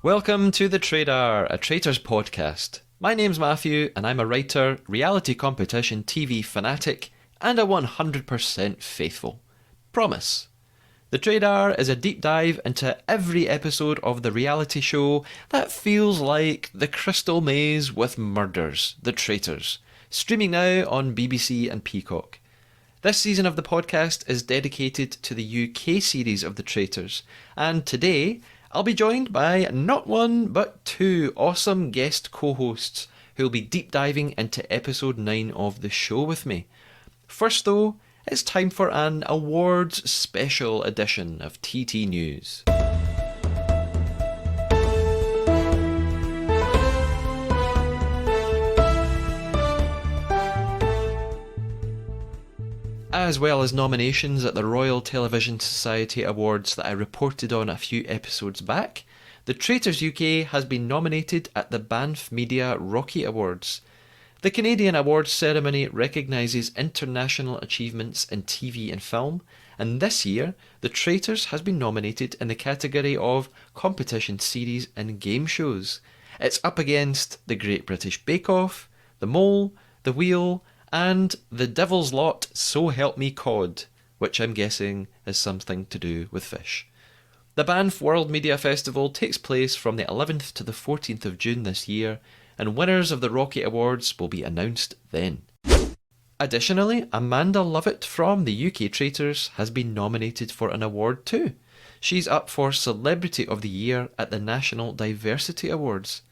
Welcome to the Trader, a Traitors podcast. My name's Matthew, and I'm a writer, reality competition TV fanatic, and a 100% faithful. Promise. The Trader is a deep dive into every episode of the reality show that feels like the Crystal Maze with murders, The Traitors, streaming now on BBC and Peacock. This season of the podcast is dedicated to the UK series of The Traitors, and today I'll be joined by not one but two awesome guest co-hosts who'll be deep diving into episode 9 of the show with me. First though, it's time for an awards special edition of TT News. As well as nominations at the Royal Television Society Awards that I reported on a few episodes back, the Traitors UK has been nominated at the Banff Media Rocky Awards. The Canadian awards ceremony recognises international achievements in TV and film, and this year the Traitors has been nominated in the category of competition series and game shows. It's up against The Great British Bake Off, The Mole, The Wheel, and The Devil's Lot So Help Me Cod, which I'm guessing is something to do with fish. The Banff World Media Festival takes place from the 11th to the 14th of June this year, and winners of the Rocky Awards will be announced then. Additionally, Amanda Lovett from the UK Traitors has been nominated for an award too. She's up for Celebrity of the Year at the National Diversity Awards.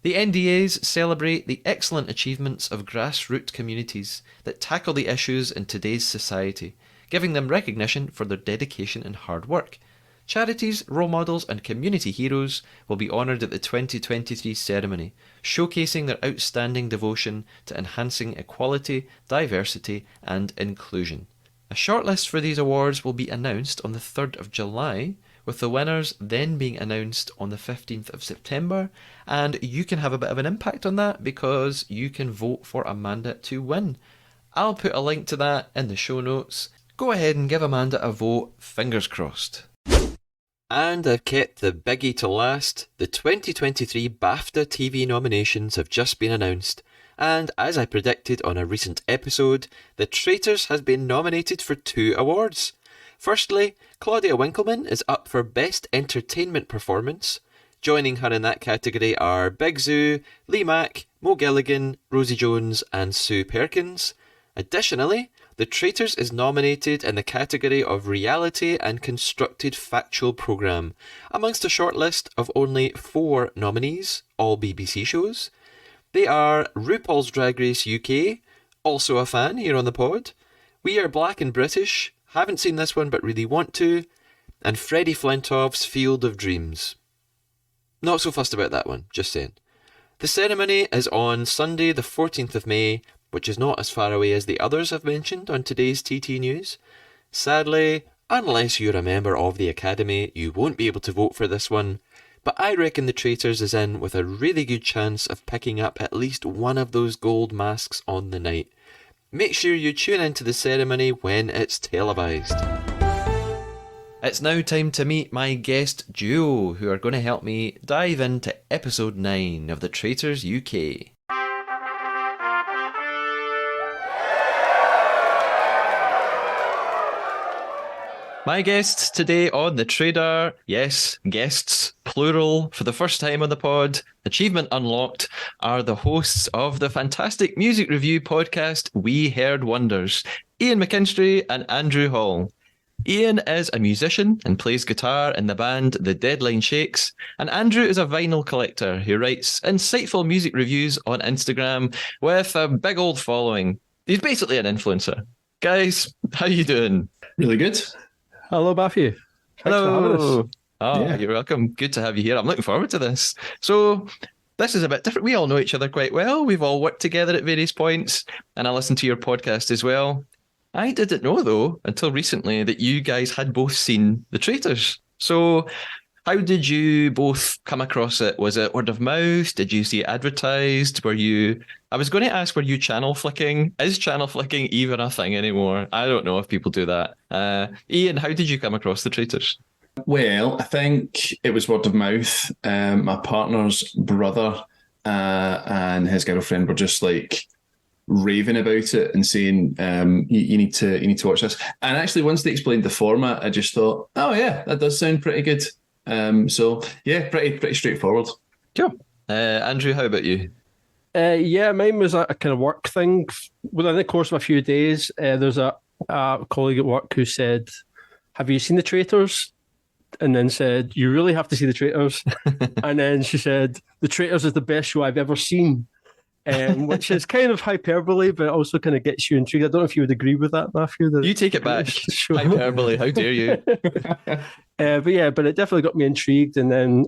The NDAs celebrate the excellent achievements of grassroots communities that tackle the issues in today's society, giving them recognition for their dedication and hard work. Charities, role models and community heroes will be honoured at the 2023 ceremony, showcasing their outstanding devotion to enhancing equality, diversity and inclusion. A shortlist for these awards will be announced on the 3rd of July, with the winners then being announced on the 15th of September, and you can have a bit of an impact on that because you can vote for Amanda to win. I'll put a link to that in the show notes. Go ahead and give Amanda a vote, fingers crossed. And I've kept the biggie to last. The 2023 BAFTA TV nominations have just been announced, and as I predicted on a recent episode, The Traitors has been nominated for 2 awards. Firstly, Claudia Winkleman is up for Best Entertainment Performance. Joining her in that category are Big Zoo, Lee Mack, Mo Gilligan, Rosie Jones and Sue Perkins. Additionally, The Traitors is nominated in the category of Reality and Constructed Factual Programme, amongst a shortlist of only 4 nominees, all BBC shows. They are RuPaul's Drag Race UK, also a fan here on the pod, We Are Black and British, haven't seen this one but really want to, and Freddie Flintoff's Field of Dreams. Not so fussed about that one, just saying. The ceremony is on Sunday the 14th of May, which is not as far away as the others I've mentioned on today's TT News. Sadly, unless you're a member of the Academy, you won't be able to vote for this one, but I reckon The Traitors is in with a really good chance of picking up at least one of those gold masks on the night. Make sure you tune into the ceremony when it's televised. It's now time to meet my guest duo, who are going to help me dive into episode 9 of The Traitors UK. My guests today on The Trader, yes, guests, plural, for the first time on the pod, achievement unlocked, are the hosts of the fantastic music review podcast We Heard Wonders, Ian McKinstry and Andrew Hall. Ian is a musician and plays guitar in the band The Deadline Shakes, and Andrew is a vinyl collector who writes insightful music reviews on Instagram with a big old following. He's basically an influencer. Guys, how you doing? Really good. Hello, Matthew. Thanks for having us. Oh, yeah. You're welcome. Good to have you here. I'm looking forward to this. So this is a bit different. We all know each other quite well. We've all worked together at various points, and I listen to your podcast as well. I didn't know, though, until recently that you guys had both seen The Traitors. So how did you both come across it? Was it word of mouth? Did you see it advertised? I was going to ask, were you channel flicking? Is channel flicking even a thing anymore? I don't know if people do that. Ian, how did you come across The Traitors? Well, I think it was word of mouth. My partner's brother and his girlfriend were just like raving about it and saying, you need to watch this. And actually, once they explained the format, I just thought, oh yeah, that does sound pretty good. So yeah, pretty straightforward. Cool. Andrew, how about you? Yeah, mine was a kind of work thing. Within the course of a few days, there's a colleague at work who said, "Have you seen the Traitors?" And then said, "You really have to see the Traitors." And then she said, "The Traitors is the best show I've ever seen." Which is kind of hyperbole, but also kind of gets you intrigued. I don't know if you would agree with that, Matthew. You take it back. Hyperbole, how dare you? But it definitely got me intrigued. And then,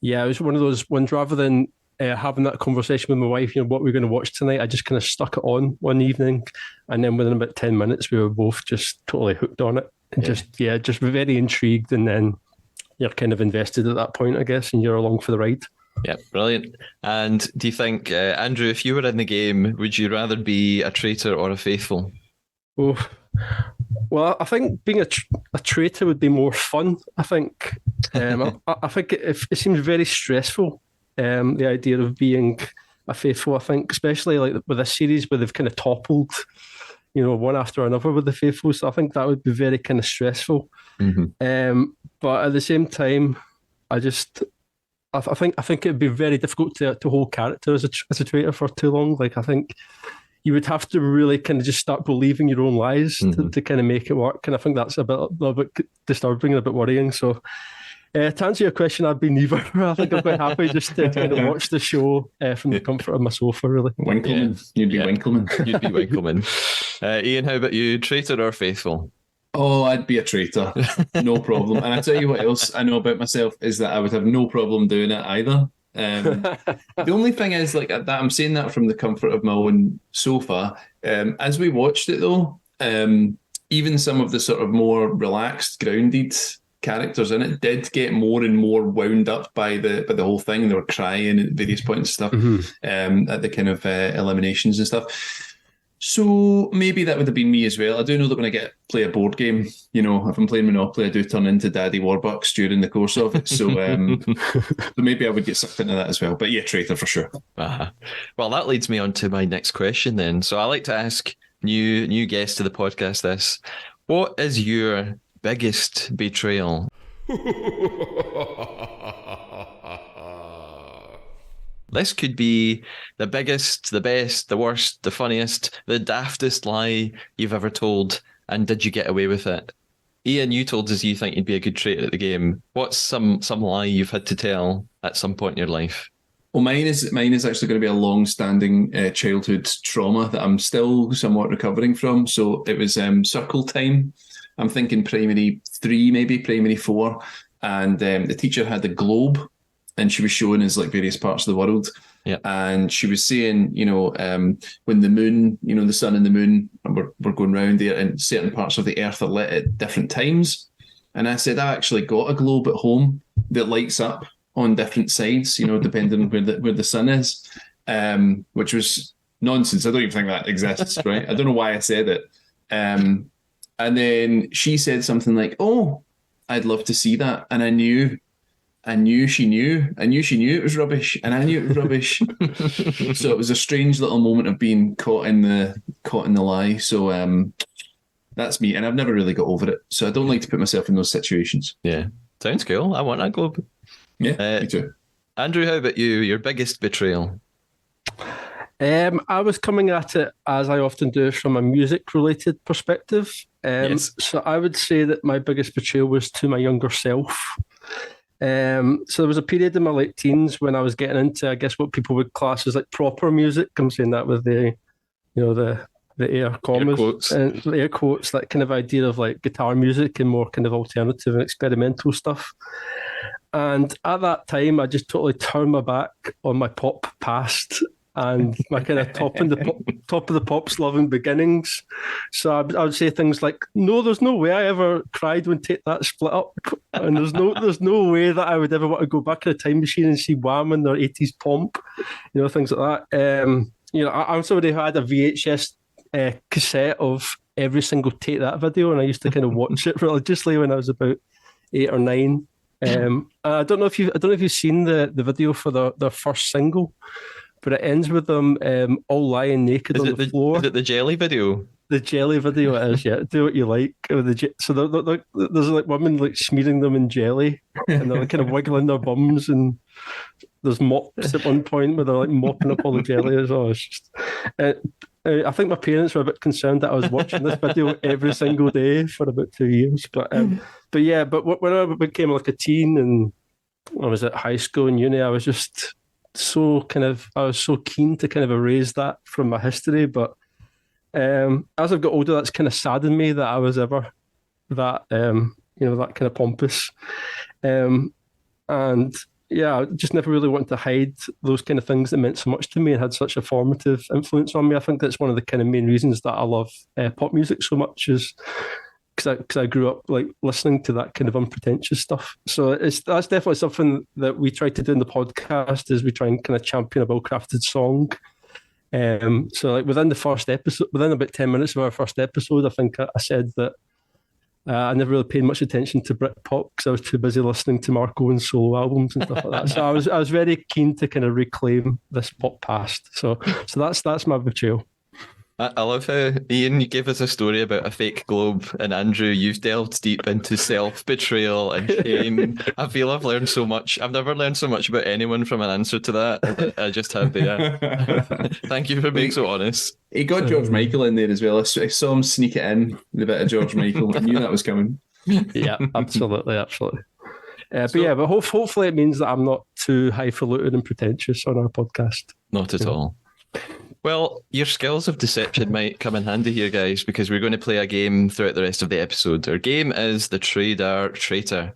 it was one of those ones rather than having that conversation with my wife, what we're going to watch tonight, I just kind of stuck it on one evening. And then within about 10 minutes, we were both just totally hooked on it. And just very intrigued. And then you're kind of invested at that point, I guess, and you're along for the ride. Yeah, brilliant. And do you think, Andrew, if you were in the game, would you rather be a traitor or a faithful? Oh, well, I think being a traitor would be more fun. I think. I think it seems very stressful. The idea of being a faithful. I think, especially like with a series where they've kind of toppled, one after another with the faithful. So I think that would be very kind of stressful. Mm-hmm. But at the same time, I think it'd be very difficult to hold character as a traitor for too long. Like, I think you would have to really kind of just start believing your own lies to kind of make it work. And I think that's a little bit disturbing and a bit worrying. So to answer your question, I'd be neither. I think I'm quite happy just to kind of watch the show from the comfort of my sofa, really. Winkleman. Yeah. You'd be Winkleman. You'd be Winkleman. Ian, how about you? Traitor or faithful? Oh, I'd be a traitor. No problem. And I tell you what else I know about myself is that I would have no problem doing it either. The only thing is, like, that I'm saying that from the comfort of my own sofa. As we watched it, though, even some of the sort of more relaxed, grounded characters in it did get more and more wound up by the whole thing. They were crying at various points and stuff, at the kind of eliminations and stuff. So maybe that would have been me as well. I do know that when I play a board game, if I'm playing Monopoly, I do turn into Daddy Warbucks during the course of it. So, so maybe I would get sucked into that as well. But yeah, traitor for sure. Uh-huh. Well, that leads me on to my next question then. So I like to ask new guests to the podcast this. What is your biggest betrayal? This could be the biggest, the best, the worst, the funniest, the daftest lie you've ever told, and did you get away with it? Ian, you told us you think you'd be a good traitor at the game. What's some lie you've had to tell at some point in your life? Well, mine is actually going to be a long-standing childhood trauma that I'm still somewhat recovering from. So it was circle time. I'm thinking primary 3, maybe primary 4, and the teacher had a globe. And she was showing us like various parts of the world. Yeah. And she was saying, when the moon, the sun and the moon were going round there, and certain parts of the earth are lit at different times. And I said, I actually got a globe at home that lights up on different sides, depending on where the sun is, which was nonsense. I don't even think that exists, right? I don't know why I said it. And then she said something like, oh, I'd love to see that. And I knew she knew it was rubbish, and I knew it was rubbish. So it was a strange little moment of being caught in the lie. So that's me, and I've never really got over it. So I don't like to put myself in those situations. Yeah, sounds cool. I want that globe. Yeah, me too. Andrew, how about you? Your biggest betrayal? I was coming at it, as I often do, from a music-related perspective. Yes. So I would say that my biggest betrayal was to my younger self. So there was a period in my late teens when I was getting into, I guess, what people would class as like proper music. I'm saying that with the air commas, quotes. And the air quotes, that kind of idea of like guitar music and more kind of alternative and experimental stuff. And at that time, I just totally turned my back on my pop past and my kind of top of the pops loving beginnings. So I would say things like, no, there's no way I ever cried when Take That split up, and there's no way that I would ever want to go back in a time machine and see Wham in their 80s pomp, things like that. I'm somebody who had a VHS cassette of every single Take That video, and I used to kind of watch it religiously when I was about 8 or 9. I don't know if you've seen the video for their first single, but it ends with them all lying naked on the floor. Is it the jelly video? The jelly video it is, yeah. Do what you like. So there's like women like smearing them in jelly, and they're like kind of wiggling their bums, and there's mops at one point where they're like mopping up all the jelly as well. It's just, I think my parents were a bit concerned that I was watching this video every single day for about 2 years. But yeah, but when I became like a teen and I was at high school and uni, I was just so keen to kind of erase that from my history. But as I've got older, that's kind of saddened me that I was ever that that kind of pompous. And yeah, I just never really wanted to hide those kind of things that meant so much to me and had such a formative influence on me. I think that's one of the kind of main reasons that I love pop music so much, is because I grew up like listening to that kind of unpretentious stuff. So that's definitely something that we try to do in the podcast, is we try and kind of champion a well-crafted song. So like within the first episode, within about 10 minutes of our first episode, I think I said that I never really paid much attention to Britpop because I was too busy listening to Mark Owen's solo albums and stuff like that. So I was very keen to kind of reclaim this pop past. So that's my betrayal. I love how, Ian, you gave us a story about a fake globe, and Andrew, you've delved deep into self-betrayal and shame. I feel I've learned so much. I've never learned so much about anyone from an answer to that. I just have there. Thank you for being so honest. He got George Michael in there as well. I saw him sneak it in, the bit of George Michael. I knew that was coming. Yeah, absolutely. But hopefully it means that I'm not too highfalutin and pretentious on our podcast. Not at all. Well, your skills of deception might come in handy here, guys, because we're going to play a game throughout the rest of the episode. Our game is the Traitor.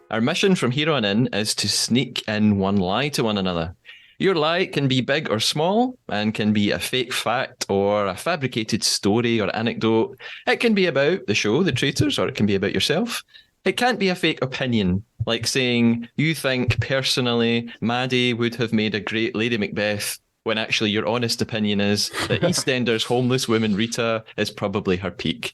Our mission from here on in is to sneak in one lie to one another. Your lie can be big or small, and can be a fake fact or a fabricated story or anecdote. It can be about the show, The Traitors, or it can be about yourself. It can't be a fake opinion, like saying you think personally Maddie would have made a great Lady Macbeth, when actually your honest opinion is that EastEnders homeless woman Rita is probably her peak.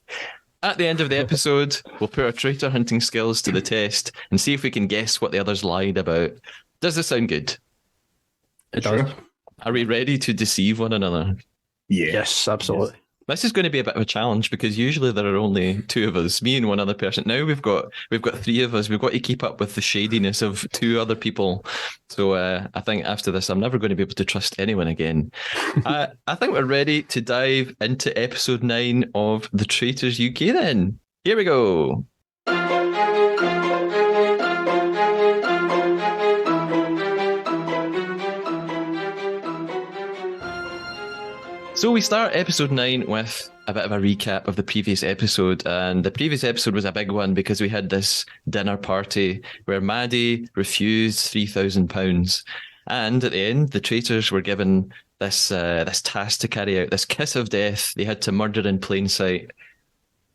At the end of the episode, we'll put our traitor hunting skills to the test and see if we can guess what the others lied about. Does this sound good? It does. Are we ready to deceive one another? Yes, absolutely. Yes. This is going to be a bit of a challenge because usually there are only two of us, me and one other person. Now we've got three of us. We've got to keep up with the shadiness of two other people. So I think after this, I'm never going to be able to trust anyone again. I think we're ready to dive into episode 9 of The Traitors UK then. Here we go. So we start episode 9 with a bit of a recap of the previous episode, and the previous episode was a big one because we had this dinner party where Maddie refused £3,000, and at the end the traitors were given this task to carry out, this kiss of death. They had to murder in plain sight.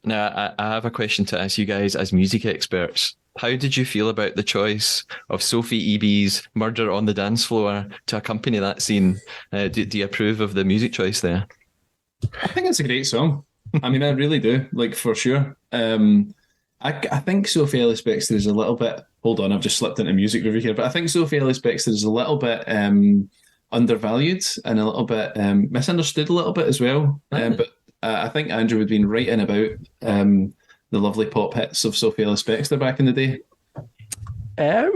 Now I have a question to ask you guys as music experts. How did you feel about the choice of Sophie Eby's Murder on the Dance Floor to accompany that scene? Do you approve of the music choice there? I think it's a great song. I mean, I really do, like, for sure. I think Sophie Ellis-Bextor is a little bit... Hold on, I've just slipped into music review here. But I think Sophie Ellis-Bextor is a little bit undervalued and a little bit misunderstood a little bit as well. But I think Andrew would have been right in about... the lovely pop hits of Sophie Ellis-Bextor back in the day.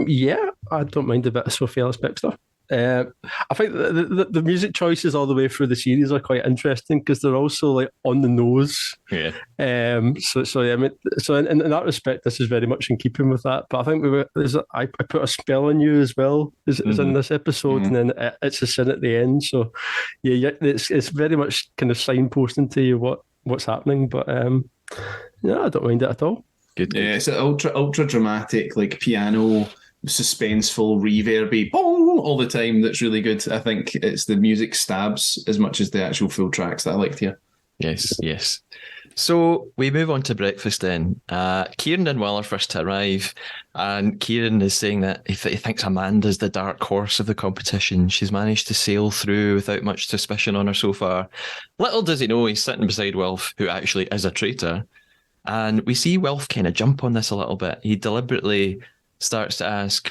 Yeah, I don't mind a bit of Sophie Ellis-Bextor. I think the music choices all the way through the series are quite interesting because they're also like on the nose. Yeah. So I mean, so in that respect, this is very much in keeping with that. But I think I put a spell on you as well is in this episode, and then it's a sin at the end. So yeah, it's very much kind of signposting to you what's happening, but. Yeah, I don't mind it at all. Good. Yeah, it's an ultra dramatic, like piano, suspenseful, reverby, boom, all the time. That's really good. I think it's the music stabs as much as the actual full tracks that I liked here. Yes. So we move on to breakfast then. Kieran and Will are first to arrive, and Kieran is saying that he thinks Amanda's the dark horse of the competition. She's managed to sail through without much suspicion on her so far. Little does he know he's sitting beside Wilf, who actually is a traitor. And we see Wilf kind of jump on this a little bit. He deliberately starts to ask,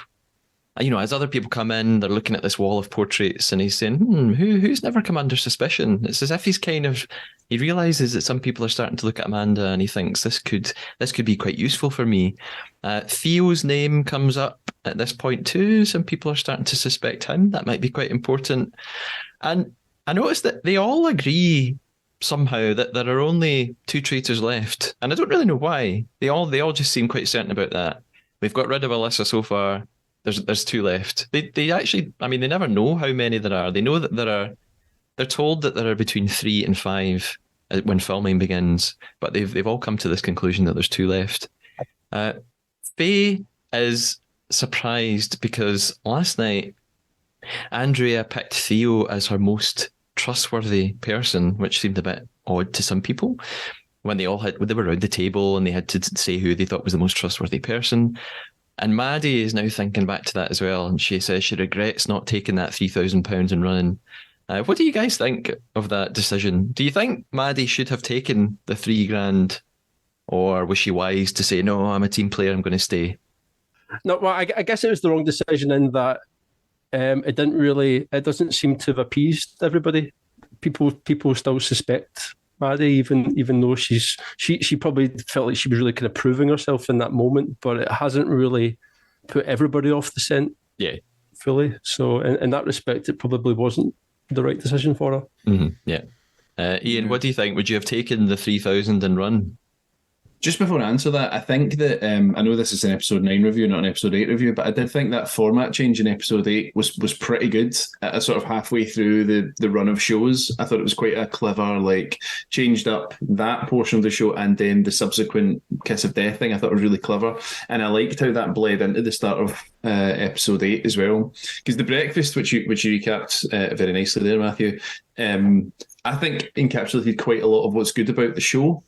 as other people come in, they're looking at this wall of portraits and he's saying, who's never come under suspicion? It's as if he realizes that some people are starting to look at Amanda and he thinks this could be quite useful for me. Theo's name comes up at this point too. Some people are starting to suspect him. That might be quite important. And I noticed that they all agree somehow that there are only 2 traitors left. And I don't really know why. They all just seem quite certain about that. We've got rid of Alyssa so far. There's 2 left. They actually, they never know how many there are. They know that they're told that there are between 3 and 5 when filming begins, but they've all come to this conclusion that there's 2 left. Faye is surprised because last night Andrea picked Theo as her most trustworthy person, which seemed a bit odd to some people when they were around the table and they had to say who they thought was the most trustworthy person. And Maddie is now thinking back to that as well, and she says she regrets not taking that £3,000 and running. What do you guys think of that decision? Do you think Maddie should have taken the $3,000, or was she wise to say, no, I'm a team player, I'm going to stay? No, well, I guess it was the wrong decision in that it doesn't seem to have appeased everybody. People still suspect Maddie, even though she probably felt like she was really kind of proving herself in that moment, but it hasn't really put everybody off the scent. Yeah, fully. So in that respect, it probably wasn't the right decision for her. Mm-hmm. Yeah. Ian, what do you think? Would you have taken the 3,000 and run? Just before I answer that, I think that I know this is an episode 9 review, not an episode 8 review, but I did think that format change in episode 8 was pretty good. At a sort of halfway through the run of shows, I thought it was quite a clever, changed up that portion of the show and then the subsequent Kiss of Death thing. I thought it was really clever, and I liked how that bled into the start of episode 8 as well. Because the breakfast, which you recapped very nicely there, Matthew, I think encapsulated quite a lot of what's good about the show.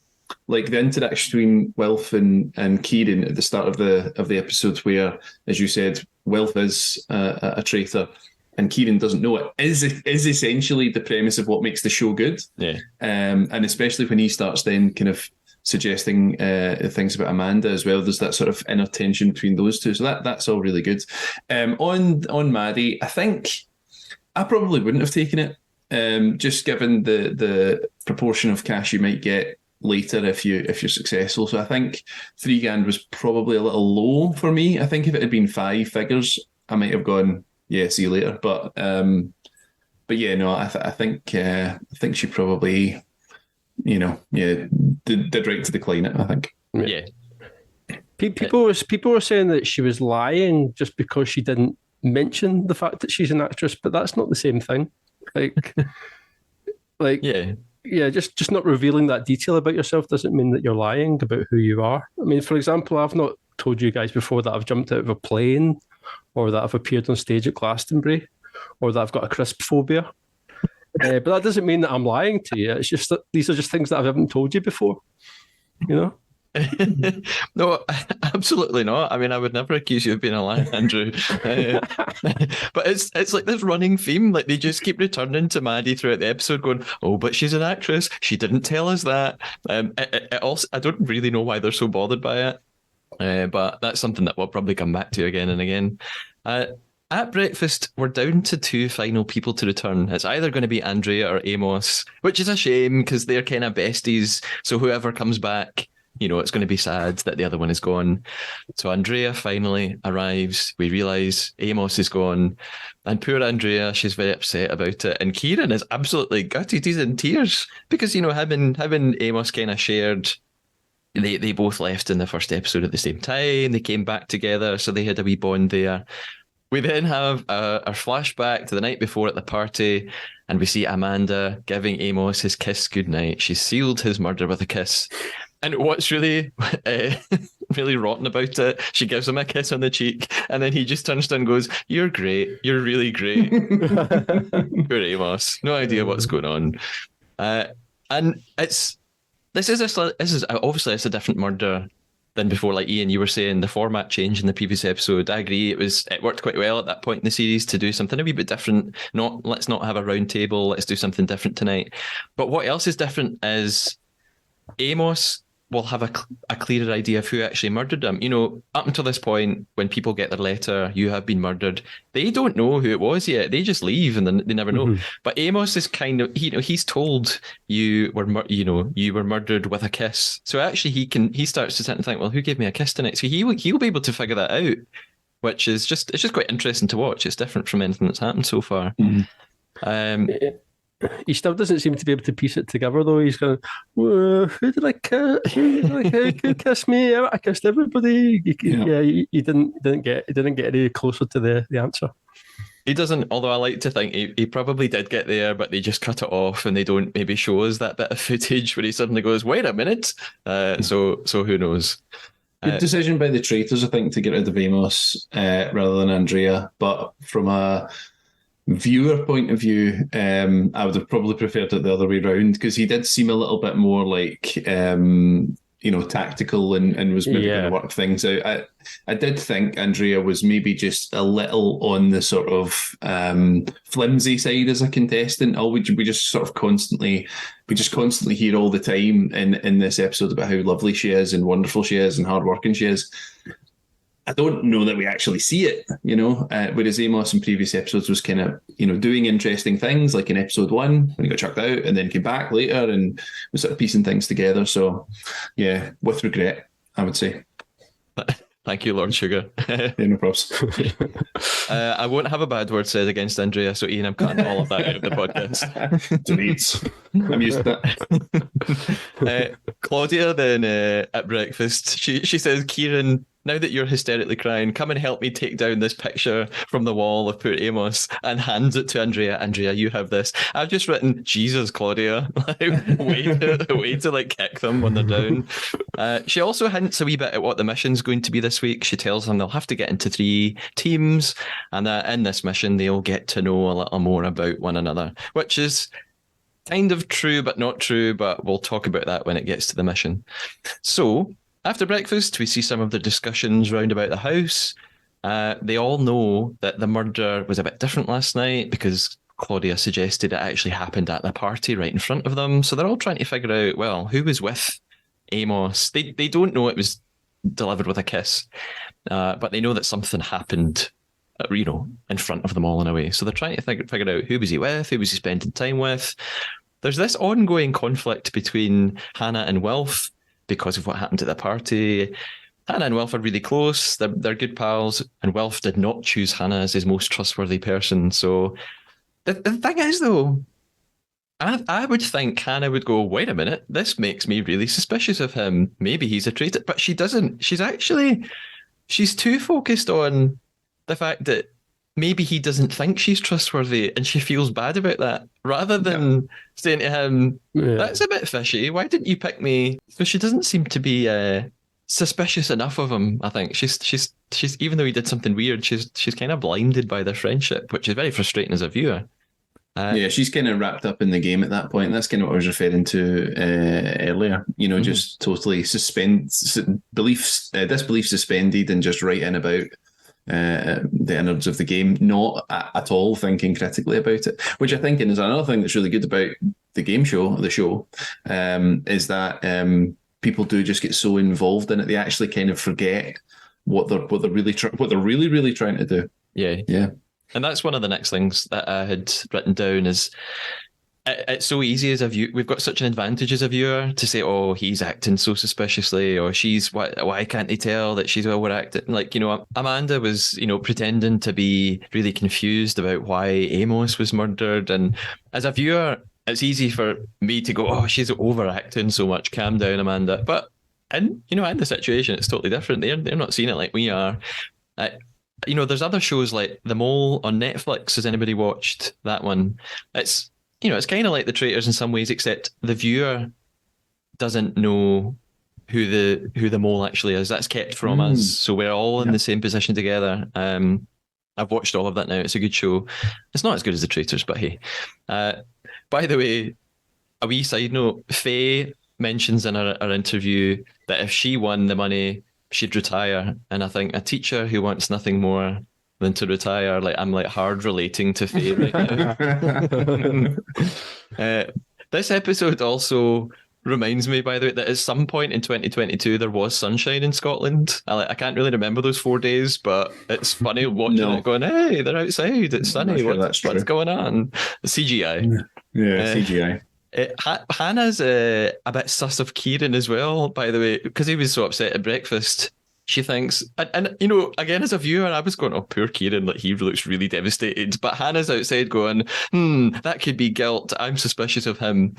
Like the interaction between Wilf and Kieran at the start of the episode, where, as you said, Wilf is a traitor and Kieran doesn't know it, is essentially the premise of what makes the show good. Yeah. And especially when he starts then kind of suggesting things about Amanda as well. There's that sort of inner tension between those two. So that's all really good. On Maddie, I think I probably wouldn't have taken it, just given the proportion of cash you might get later if you're successful. So I think $3,000 was probably a little low for me. I think if it had been 5 figures, I might have gone, yeah, see you later. But yeah, no, I think she probably, did right to decline it, I think. Yeah. People were saying that she was lying just because she didn't mention the fact that she's an actress, but that's not the same thing. Yeah, just not revealing that detail about yourself doesn't mean that you're lying about who you are. I mean, for example, I've not told you guys before that I've jumped out of a plane, or that I've appeared on stage at Glastonbury, or that I've got a crisp phobia. But that doesn't mean that I'm lying to you. It's just that these are just things that I haven't told you before, No, absolutely not. I mean, I would never accuse you of being a liar, Andrew. But it's like this running theme. Like they just keep returning to Maddie throughout the episode, going, "Oh, but she's an actress. She didn't tell us that." It also, I don't really know why they're so bothered by it, but that's something that we'll probably come back to again and again. At breakfast, we're down to 2 final people to return. It's either going to be Andrea or Amos, which is a shame because they're kind of besties. So whoever comes back, it's going to be sad that the other one is gone. So Andrea finally arrives. We realise Amos is gone. And poor Andrea, she's very upset about it. And Kieran is absolutely gutted. He's in tears because, him and Amos kind of shared. They both left in the first episode at the same time. They came back together, so they had a wee bond there. We then have a flashback to the night before at the party, and we see Amanda giving Amos his kiss goodnight. She sealed his murder with a kiss. And what's really, really rotten about it, she gives him a kiss on the cheek, and then he just turns to her and goes, "You're great. You're really great." Poor Amos. No idea what's going on. And this is obviously it's a different murder than before. Like Ian, you were saying, the format changed in the previous episode. I agree. It worked quite well at that point in the series to do something a wee bit different. Let's not have a round table. Let's do something different tonight. But what else is different is Amos we'll have a clearer idea of who actually murdered him. You know, up until this point, when people get their letter, you have been murdered, they don't know who it was yet. They just leave and then they never know. But Amos is kind of, he's told you were murdered with a kiss. So actually he starts to think, well, who gave me a kiss tonight? So he'll be able to figure that out, which is it's just quite interesting to watch. It's different from anything that's happened so far. He still doesn't seem to be able to piece it together, though. He's going, who did I kiss? Who kissed me? I kissed everybody. He didn't get any closer to the answer. He doesn't, although I like to think he probably did get there, but they just cut it off and they don't maybe show us that bit of footage where he suddenly goes, wait a minute. So who knows? Good decision by the Traitors, I think, to get rid of Amos rather than Andrea. But from a viewer point of view, I would have probably preferred it the other way around, because he did seem a little bit more like tactical and was maybe going to work things out. I did think Andrea was maybe just a little on the sort of flimsy side as a contestant. We just constantly hear all the time in this episode about how lovely she is and wonderful she is and hardworking she is. I don't know that we actually see it, whereas Amos in previous episodes was kind of, doing interesting things, like in episode 1 when he got chucked out and then came back later and was sort of piecing things together. So, yeah, with regret, I would say. Thank you, Lord Sugar. Yeah, no props. I won't have a bad word said against Andrea, so Ian, I'm cutting all of that out of the podcast. Deletes. I'm used to that. Claudia then at breakfast, she says, Kieran, now that you're hysterically crying, come and help me take down this picture from the wall of poor Amos, and hands it to Andrea. Andrea, you have this. I've just written, Jesus, Claudia. way to like kick them when they're down. She also hints a wee bit at what the mission's going to be this week. She tells them they'll have to get into 3 teams, and that in this mission they'll get to know a little more about one another, which is kind of true but not true, but we'll talk about that when it gets to the mission. So after breakfast, we see some of the discussions round about the house. They all know that the murder was a bit different last night because Claudia suggested it actually happened at the party right in front of them. So they're all trying to figure out, well, who was with Amos? They don't know it was delivered with a kiss, but they know that something happened, in front of them all in a way. So they're trying to figure out who was he with, who was he spending time with. There's this ongoing conflict between Hannah and Wilf, because of what happened at the party. Hannah and Wilf are really close. They're good pals, and Wilf did not choose Hannah as his most trustworthy person. So the thing is, though, I would think Hannah would go, wait a minute, this makes me really suspicious of him. Maybe he's a traitor. But she doesn't. She's too focused on the fact that maybe he doesn't think she's trustworthy and she feels bad about that, rather than saying to him, that's a bit fishy, why didn't you pick me? So she doesn't seem to be suspicious enough of him. I think she's even though he did something weird, she's kind of blinded by their friendship, which is very frustrating as a viewer. She's kind of wrapped up in the game at that point. That's kind of what I was referring to earlier. Just totally disbelief suspended and just right in about the innards of the game, not at all thinking critically about it, which I think is another thing that's really good about the show, is that people do just get so involved in it, they actually kind of forget what they're really trying to do. Yeah. And that's one of the next things that I had written down is it's so easy as a viewer. We've got such an advantage as a viewer to say, oh, he's acting so suspiciously, or she's, why can't they tell that she's overacting? Like, Amanda was, pretending to be really confused about why Amos was murdered. And as a viewer, it's easy for me to go, oh, she's overacting so much. Calm down, Amanda. But in the situation, it's totally different. They're not seeing it like we are. There's other shows like The Mole on Netflix. Has anybody watched that one? It's kind of like The Traitors in some ways, except the viewer doesn't know who the mole actually is. That's kept from us, so we're all in the same position together. I've watched all of that now. It's a good show. It's not as good as The Traitors, but hey. By the way, a wee side note, Faye mentions in her interview that if she won the money, she'd retire. And I think a teacher who wants nothing more than to retire, I'm hard relating to Faye right now. This episode also reminds me, by the way, that at some point in 2022 there was sunshine in Scotland. I can't really remember those 4 days, but it's funny watching it going, hey, they're outside, it's sunny, sure that's what's true. going on? CGI. Yeah, CGI. Hannah's a bit sus of Kieran as well, by the way, because he was so upset at breakfast. She thinks, and you know, again, as a viewer, I was going, oh, poor Kieran, like he looks really devastated. But Hannah's outside going, that could be guilt. I'm suspicious of him.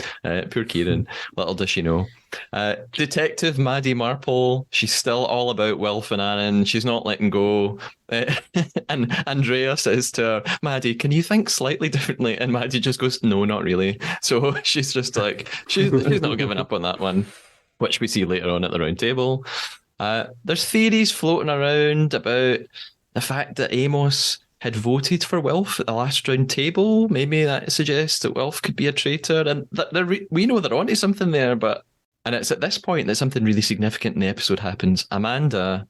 Poor Kieran. Little does she know. Detective Maddie Marple, she's still all about Wilf and Aaron. She's not letting go. And Andrea says to her, Maddie, can you think slightly differently? And Maddie just goes, no, not really. So she's just like, she's not giving up on that one, which we see later on at the round table. There's theories floating around about the fact that Amos had voted for Wilf at the last round table. Maybe that suggests that Wilf could be a traitor, and we know they're onto something there. And it's at this point that something really significant in the episode happens. Amanda,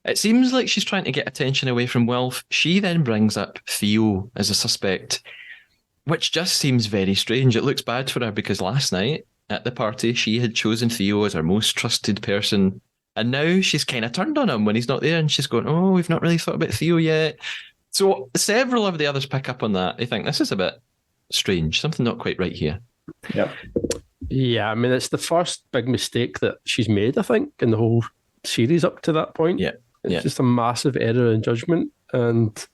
it seems like she's trying to get attention away from Wilf. She then brings up Theo as a suspect, which just seems very strange. It looks bad for her because last night at the party she had chosen Theo as her most trusted person. And now she's kind of turned on him when he's not there, and she's going, oh, we've not really thought about Theo yet. So several of the others pick up on that. They think this is a bit strange, something not quite right here. Yep. Yeah, I mean, it's the first big mistake that she's made, I think, in the whole series up to that point. Yeah. It's just a massive error in judgment. And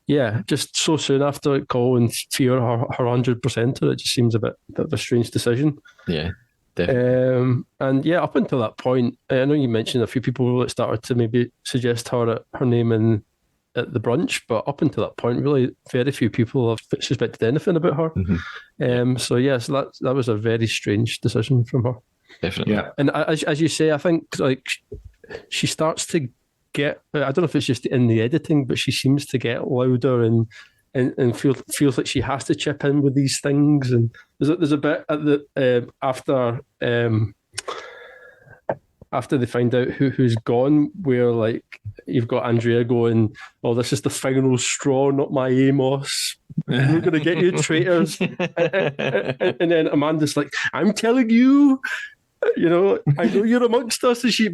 yeah, just so soon after calling Theo her 100%er, it just seems a bit of a strange decision. Yeah. And yeah, up until that point, I know you mentioned a few people that started to maybe suggest her name at the brunch, but up until that point, really, very few people have suspected anything about her. Mm-hmm. So yes, that was a very strange decision from her. Definitely. Yeah. And as you say, I think like she starts to get, I don't know if it's just in the editing, but she seems to get louder and feels like she has to chip in with these things. And there's a bit at the after they find out who's gone, where like you've got Andrea going, "Oh, this is the final straw, not my Amos. We're going to get you, traitors." and then Amanda's like, "I'm telling you." You know, I know you're amongst us. And she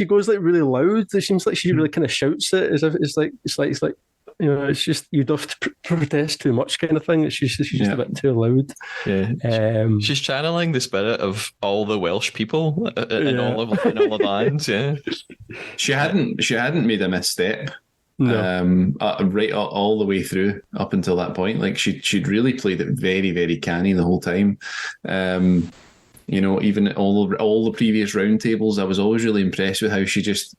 goes like really loud. It seems like she really kind of shouts it as if it's like you know, it's just you don't have to protest too much kind of thing. She's just a bit too loud. Yeah, she's channeling the spirit of all the Welsh people in all of the bands. Yeah, she hadn't made a misstep. No. Right all the way through up until that point. Like she'd really played it very, very canny the whole time. You know, even all the previous roundtables, I was always really impressed with how she just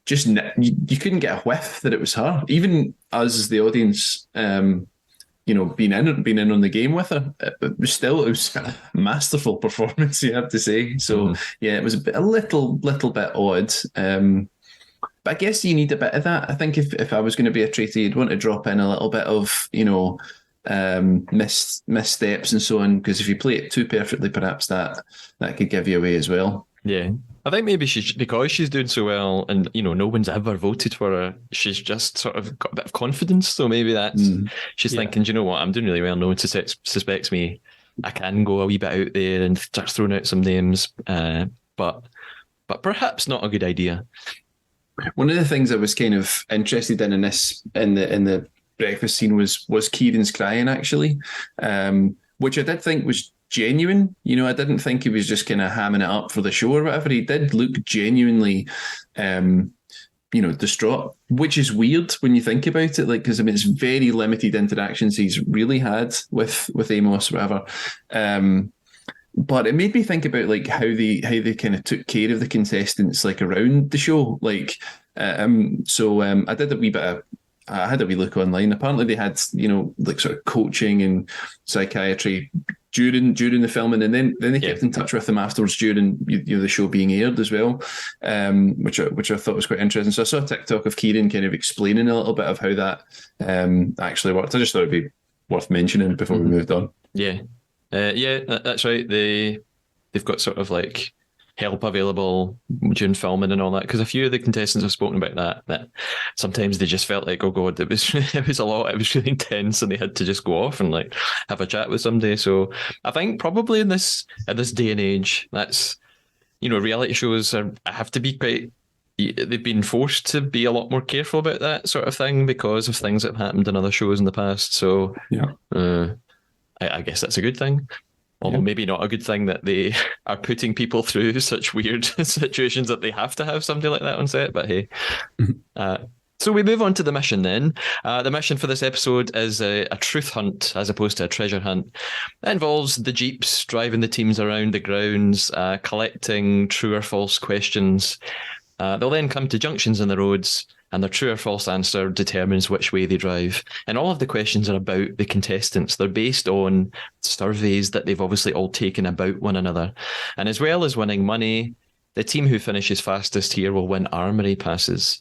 you couldn't get a whiff that it was her. Even us as the audience, you know, being in on the game with her, it was a masterful performance, you have to say. So yeah, it was a little bit odd. But I guess you need a bit of that. I think if I was going to be a traitor, you'd want to drop in a little bit of, you know, missteps and so on, because if you play it too perfectly, perhaps that could give you away as well. Yeah, I think maybe because she's doing so well, and you know, no one's ever voted for her. She's just sort of got a bit of confidence, so maybe that's she's thinking, do you know what, I'm doing really well. No one suspects me. I can go a wee bit out there and start throwing out some names, but perhaps not a good idea. One of the things I was kind of interested in the breakfast scene was Kieran's crying, actually, which I did think was genuine. You know, I didn't think he was just kind of hamming it up for the show or whatever. He did look genuinely, you know, distraught, which is weird when you think about it. Like, because I mean, it's very limited interactions he's really had with Amos, or whatever. But it made me think about like how they kind of took care of the contestants like around the show. Like, so I did a wee bit of. I had a wee look online. Apparently, they had, you know, like sort of coaching and psychiatry during the filming, and then they kept in touch with them afterwards during, you know, the show being aired as well, which I thought was quite interesting. So I saw a TikTok of Kieran kind of explaining a little bit of how that actually worked. I just thought it'd be worth mentioning before we moved on. Yeah, that's right. They've got sort of like help available during filming and all that, because a few of the contestants have spoken about that sometimes they just felt like, oh god, it was it was a lot, it was really intense, and they had to just go off and like have a chat with somebody. So I think probably in this day and age, that's, reality shows have to be quite, they've been forced to be a lot more careful about that sort of thing because of things that have happened in other shows in the past. So I guess that's a good thing. Although maybe not a good thing that they are putting people through such weird situations that they have to have somebody like that on set. But hey. So we move on to the mission then. The mission for this episode is a truth hunt as opposed to a treasure hunt. That involves the jeeps driving the teams around the grounds, collecting true or false questions. They'll then come to junctions in the roads, and their true or false answer determines which way they drive. And all of the questions are about the contestants. They're based on surveys that they've obviously all taken about one another. And as well as winning money, the team who finishes fastest here will win armory passes.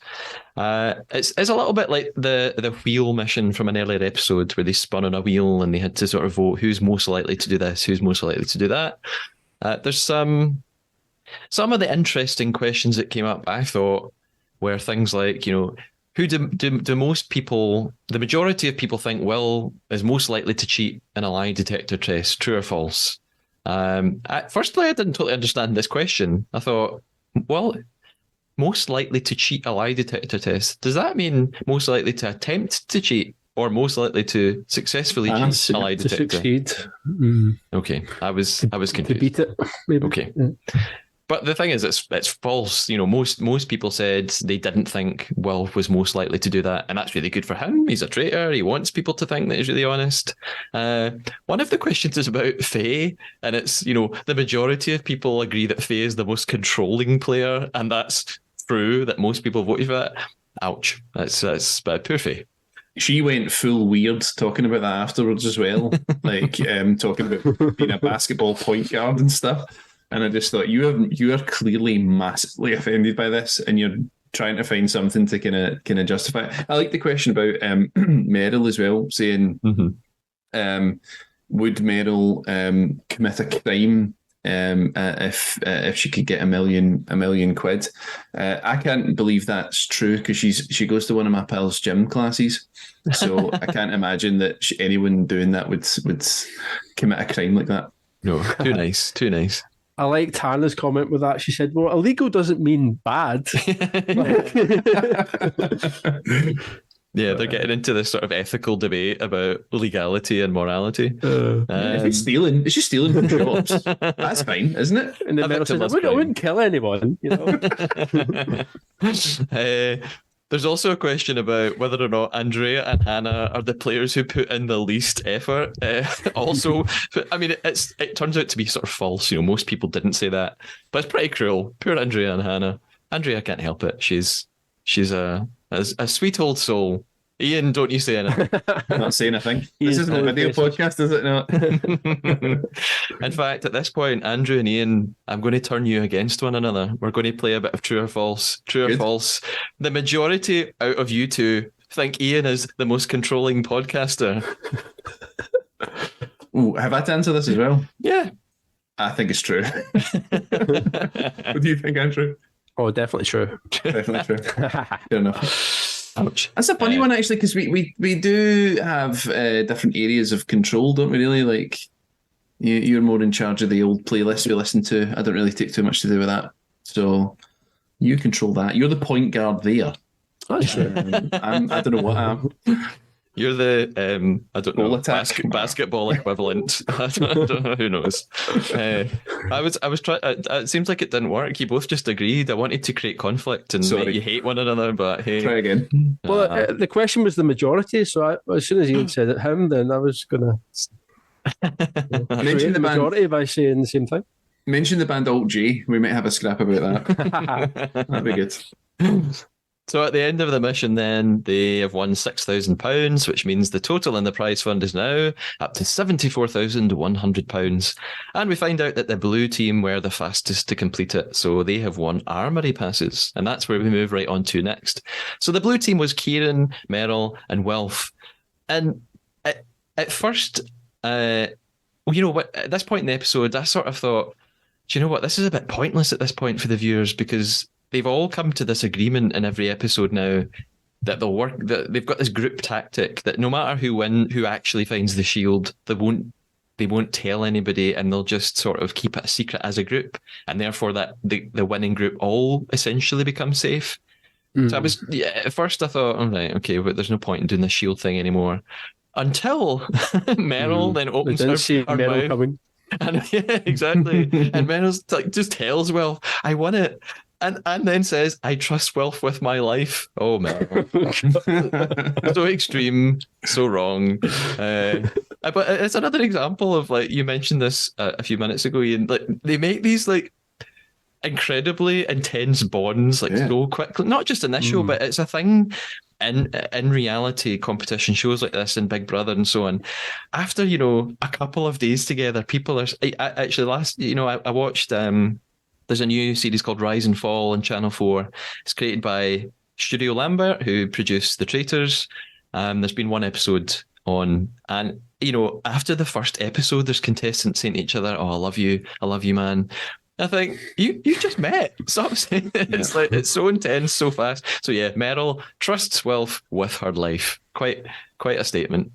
It's a little bit like the wheel mission from an earlier episode where they spun on a wheel and they had to sort of vote who's most likely to do this, who's most likely to do that. There's some of the interesting questions that came up, I thought, were things like, who do most people, the majority of people think Will is most likely to cheat in a lie detector test, true or false? Firstly, I didn't totally understand this question. I thought, well, most likely to cheat a lie detector test, does that mean most likely to attempt to cheat or most likely to successfully cheat a lie detector? To succeed. Okay, I was confused. To beat it, maybe. Okay. But the thing is, it's false. Most people said they didn't think Will was most likely to do that, and that's really good for him. He's a traitor. He wants people to think that he's really honest. One of the questions is about Faye, and it's, the majority of people agree that Faye is the most controlling player, and that's true that most people voted for that. Ouch. That's poor Faye. She went full weird talking about that afterwards as well, like talking about being a basketball point guard and stuff. And I just thought, you are clearly massively offended by this, and you're trying to find something to kind of justify it. I like the question about Meryl as well, saying, would Meryl commit a crime if she could get a million quid? I can't believe that's true because she goes to one of my pals' gym classes, so I can't imagine that anyone doing that would commit a crime like that. No, too nice. I liked Hannah's comment with that. She said, well, illegal doesn't mean bad. Yeah, they're getting into this sort of ethical debate about legality and morality. If it's stealing, it's just stealing from shops. That's fine, isn't it? And the Meryl said, I wouldn't kill anyone. There's also a question about whether or not Andrea and Hannah are the players who put in the least effort. Also, I mean, it turns out to be sort of false. Most people didn't say that, but it's pretty cruel. Poor Andrea and Hannah. Andrea can't help it. She's a sweet old soul. Ian, don't you say anything? I'm not saying anything. This isn't a video podcast, is it not? In fact, at this point, Andrew and Ian, I'm going to turn you against one another. We're going to play a bit of true or false. True or false. The majority out of you two think Ian is the most controlling podcaster. Ooh, have I to answer this as well? Yeah. I think it's true. What do you think, Andrew? Oh, definitely true. Definitely true. Fair enough. Ouch. That's a funny one, actually, because we do have different areas of control, don't we, really? Like, you're more in charge of the old playlist we listen to. I don't really take too much to do with that. So you control that. You're the point guard there. That's true. I don't know what I am. You're the I don't know, basketball equivalent. I don't know. Who knows? I was trying. It seems like it didn't work. You both just agreed. I wanted to create conflict and make you hate one another, but hey, try again. Well, the question was the majority, so as soon as Ian said it, him, then I was gonna mention the majority by saying the same thing. Mention the band Alt J. We might have a scrap about that. That'd be good. So at the end of the mission then, they have won £6,000, which means the total in the prize fund is now up to £74,100. And we find out that the blue team were the fastest to complete it, so they have won armory passes. And that's where we move right on to next. So the blue team was Kieran, Meryl, and Wilf. And at first, at this point in the episode, I sort of thought, Do you know what? This is a bit pointless at this point for the viewers because they've all come to this agreement in every episode now that they'll work. That they've got this group tactic that no matter who actually finds the shield, they won't tell anybody, and they'll just sort of keep it a secret as a group, and therefore that the winning group all essentially become safe. So at first I thought, all right, okay, but there's no point in doing the shield thing anymore. Until Meryl then opens her Meryl mouth. coming. And yeah, exactly. And Meryl's like, just tells Wilf, I won it. And then says, I trust Wilf with my life. Oh, Meryl. So extreme, so wrong. But it's another example of, like, you mentioned this a few minutes ago, Ian, like, they make these, like, incredibly intense bonds, like, so quickly. Not just in this show, but it's a thing in reality competition shows like this and Big Brother and so on. After, a couple of days together, people are actually I watched there's a new series called Rise and Fall on Channel 4. It's created by Studio Lambert, who produced The Traitors. There's been one episode on, and after the first episode, there's contestants saying to each other, "Oh, I love you, man." I think you just met. Stop saying it. It's like it's so intense, so fast. So yeah, Meryl trusts Wilf with her life. Quite a statement.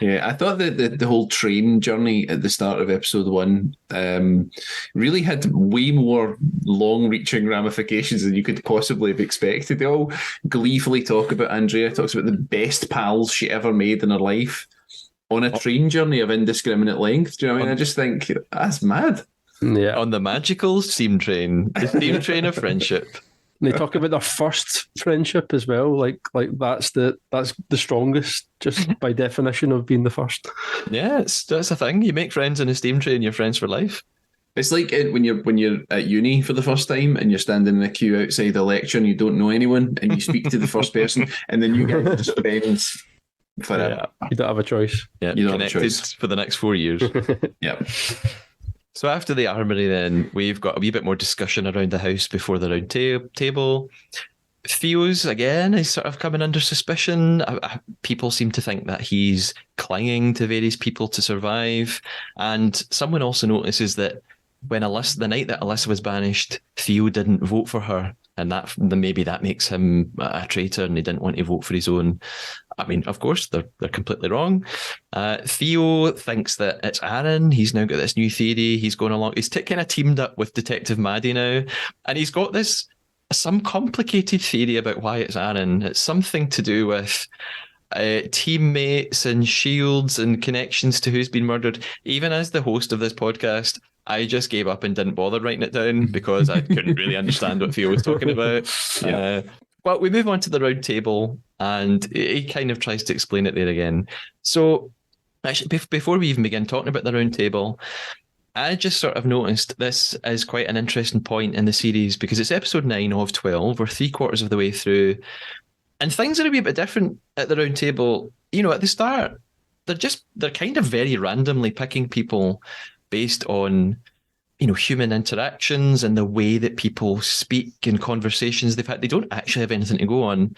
Yeah, I thought that the whole train journey at the start of episode 1 really had way more long-reaching ramifications than you could possibly have expected. They all gleefully talk about Andrea, talks about the best pals she ever made in her life on a train journey of indiscriminate length. Do you know what I mean? I just think that's mad. Yeah. On the magical steam train, the steam train of friendship. And they talk about their first friendship as well. Like that's the strongest, just by definition of being the first. Yeah, that's a thing. You make friends in a steam train, you're friends for life. It's like when you're at uni for the first time and you're standing in a queue outside the lecture and you don't know anyone and you speak to the first person and then you get just friends forever. Yeah. You don't have a choice. Yeah, you don't connected have a choice for the next 4 years. Yeah. So after the armory, then we've got a wee bit more discussion around the house before the round table. Theo's again is sort of coming under suspicion. People seem to think that he's clinging to various people to survive, and someone also notices that when the night that Alyssa was banished, Theo didn't vote for her, and maybe that makes him a traitor, and he didn't want to vote for his own. I mean, of course, they're completely wrong. Theo thinks that it's Aaron. He's now got this new theory. He's going along. He's kind of teamed up with Detective Maddie now, and he's got some complicated theory about why it's Aaron. It's something to do with teammates and shields and connections to who's been murdered. Even as the host of this podcast, I just gave up and didn't bother writing it down because I couldn't really understand what Theo was talking about. Yeah. Well, we move on to the round table, and he kind of tries to explain it there again. So, actually, before we even begin talking about the round table, I just sort of noticed this is quite an interesting point in the series because it's episode 9 of 12. We're 3/4 of the way through, and things are a wee bit different at the round table. At the start, they're kind of very randomly picking people based on human interactions and the way that people speak and conversations they've had. They don't actually have anything to go on.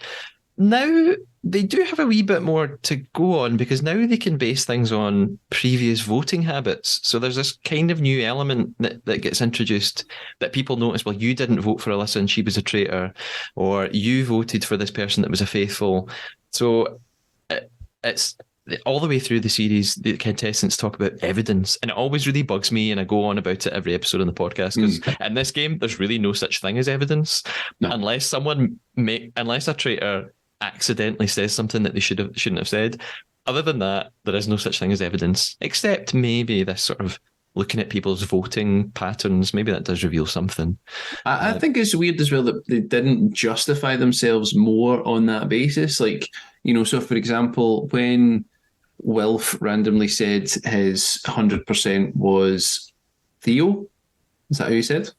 Now they do have a wee bit more to go on because now they can base things on previous voting habits. So there's this kind of new element that gets introduced that people notice, well, you didn't vote for Alyssa and she was a traitor, or you voted for this person that was a faithful. So it's all the way through the series, the contestants talk about evidence, and it always really bugs me, and I go on about it every episode on the podcast because in this game, there's really no such thing as evidence, unless a traitor accidentally says something that they shouldn't have said. Other than that, there is no such thing as evidence, except maybe this sort of looking at people's voting patterns. Maybe that does reveal something. I think it's weird as well that they didn't justify themselves more on that basis. Like, so for example, when Wilf randomly said his 100% was Theo. Is that how you said?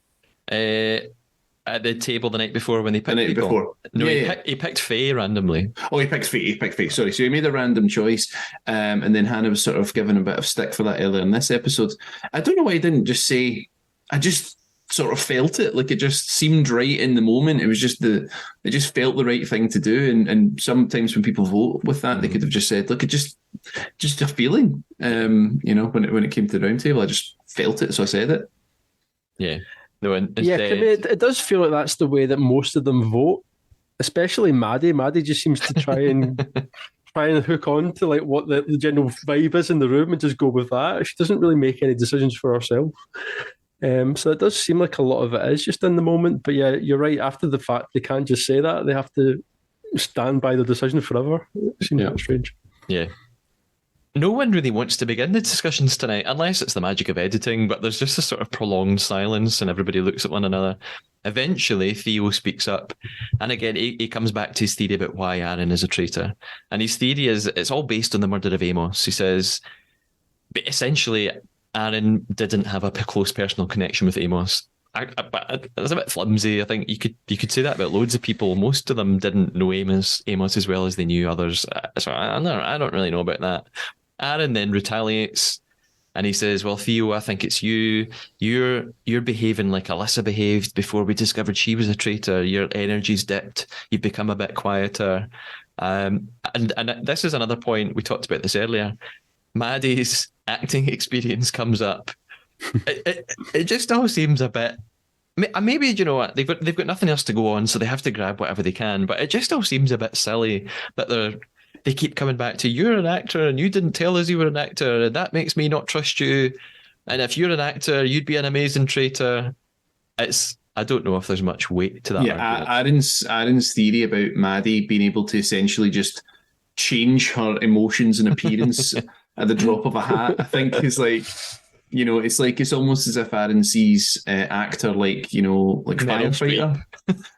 At the table the night before when they picked people. Before. No, he picked Faye randomly. Oh, he picked Faye. Sorry. So he made a random choice, and then Hannah was sort of given a bit of stick for that earlier in this episode. I don't know why he didn't just say, I just sort of felt it. Like, it just seemed right in the moment. It was just it just felt the right thing to do. And sometimes when people vote with that, they could have just said, look, it just a feeling. When it came to the round table, I just felt it, so I said it. Yeah. No, and Yeah, instead, I mean, it does feel like that's the way that most of them vote, especially Maddie. Maddie just seems to try and hook on to like what the general vibe is in the room and just go with that. She doesn't really make any decisions for herself. So it does seem like a lot of it is just in the moment. But yeah, you're right. After the fact, they can't just say that. They have to stand by the decision forever. It seems a bit strange. yeah. No one really wants to begin the discussions tonight, unless it's the magic of editing, but there's just a sort of prolonged silence and everybody looks at one another. Eventually, Theo speaks up. And again, he comes back to his theory about why Aaron is a traitor. And his theory is it's all based on the murder of Amos. He says, but essentially, Aaron didn't have a close personal connection with Amos. But it's a bit flimsy. I think you could say that about loads of people. Most of them didn't know Amos as well as they knew others. So I don't really know about that. Aaron then retaliates and he says, well, Theo, I think it's you. You're behaving like Alyssa behaved before we discovered she was a traitor. Your energy's dipped. You've become a bit quieter. And this is another point. We talked about this earlier. Maddie's acting experience comes up. It just all seems a bit. Maybe, you know what, they've got nothing else to go on, so they have to grab whatever they can. But it just all seems a bit silly that they keep coming back to, you're an actor and you didn't tell us you were an actor, and that makes me not trust you. And if you're an actor, you'd be an amazing traitor. I don't know if there's much weight to that. Yeah, Aaron's theory about Maddie being able to essentially just change her emotions and appearance at the drop of a hat, I think is like, you know, it's almost as if Aaron sees actor like, you know, like firefighter.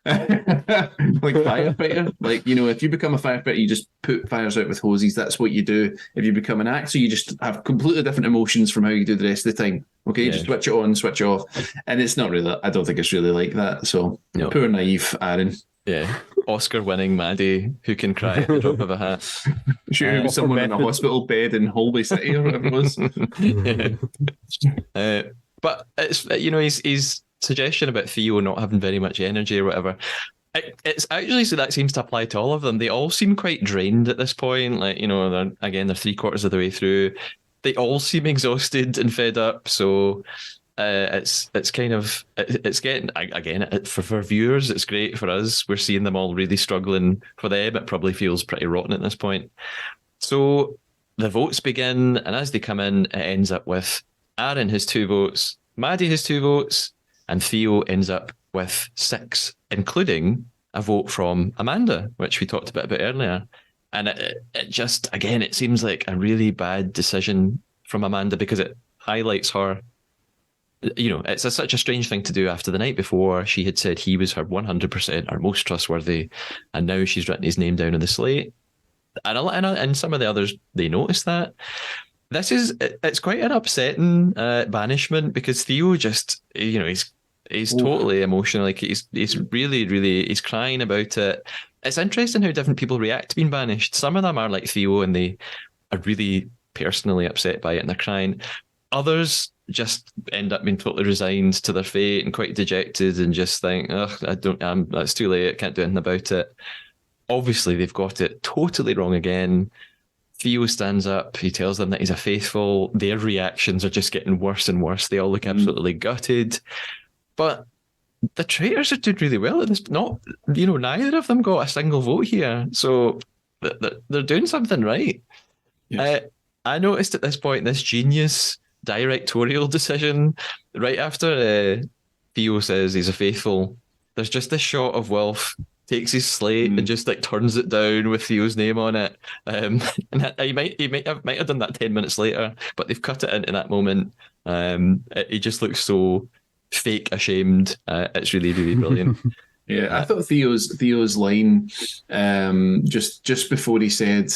Like firefighter. Like, you know, if you become a firefighter, you just put fires out with hoses. That's what you do. If you become an actor, you just have completely different emotions from how you do the rest of the time. Okay, just switch it on, switch it off. And it's not really, I don't think it's really like that. So poor naive Aaron. Yeah, Oscar-winning Maddie who can cry at the drop of a hat. Sure, it was someone in a hospital bed in Holby City or whatever it was. But it's, you know, his suggestion about Theo not having very much energy or whatever. It's actually, so that seems to apply to all of them. They all seem quite drained at this point. Like, you know, they're 3/4 of the way through. They all seem exhausted and fed up. So. It's kind of it's getting, again, for viewers it's great. For us, we're seeing them all really struggling. For them it probably feels pretty rotten at this point. So the votes begin, and as they come in, it ends up with Aaron has 2 votes, Maddie has 2 votes, and Theo ends up with 6, including a vote from Amanda, which we talked a bit about earlier. And it just, again, it seems like a really bad decision from Amanda, because it highlights her. You know, it's such a strange thing to do after the night before. She had said he was her 100%, her most trustworthy, and now she's written his name down on the slate. And some of the others, they notice that. It's quite an upsetting banishment, because Theo just, you know, he's totally emotional. Like he's really, really, he's crying about it. It's interesting how different people react to being banished. Some of them are like Theo and they are really personally upset by it and they're crying. Others just end up being totally resigned to their fate and quite dejected and just think, oh, that's too late, I can't do anything about it. Obviously, they've got it totally wrong again. Theo stands up, he tells them that he's a faithful. Their reactions are just getting worse and worse. They all look absolutely gutted. But the traitors are doing really well at this. Neither of them got a single vote here. So they're doing something right. Yes. I noticed at this point, this genius directorial decision, right after Theo says he's a faithful, there's just this shot of Wilf takes his slate and just like turns it down with Theo's name on it. And he might have done that 10 minutes later, but they've cut it into that moment. He just looks so fake ashamed. It's really, really brilliant. Yeah, I thought Theo's line just before he said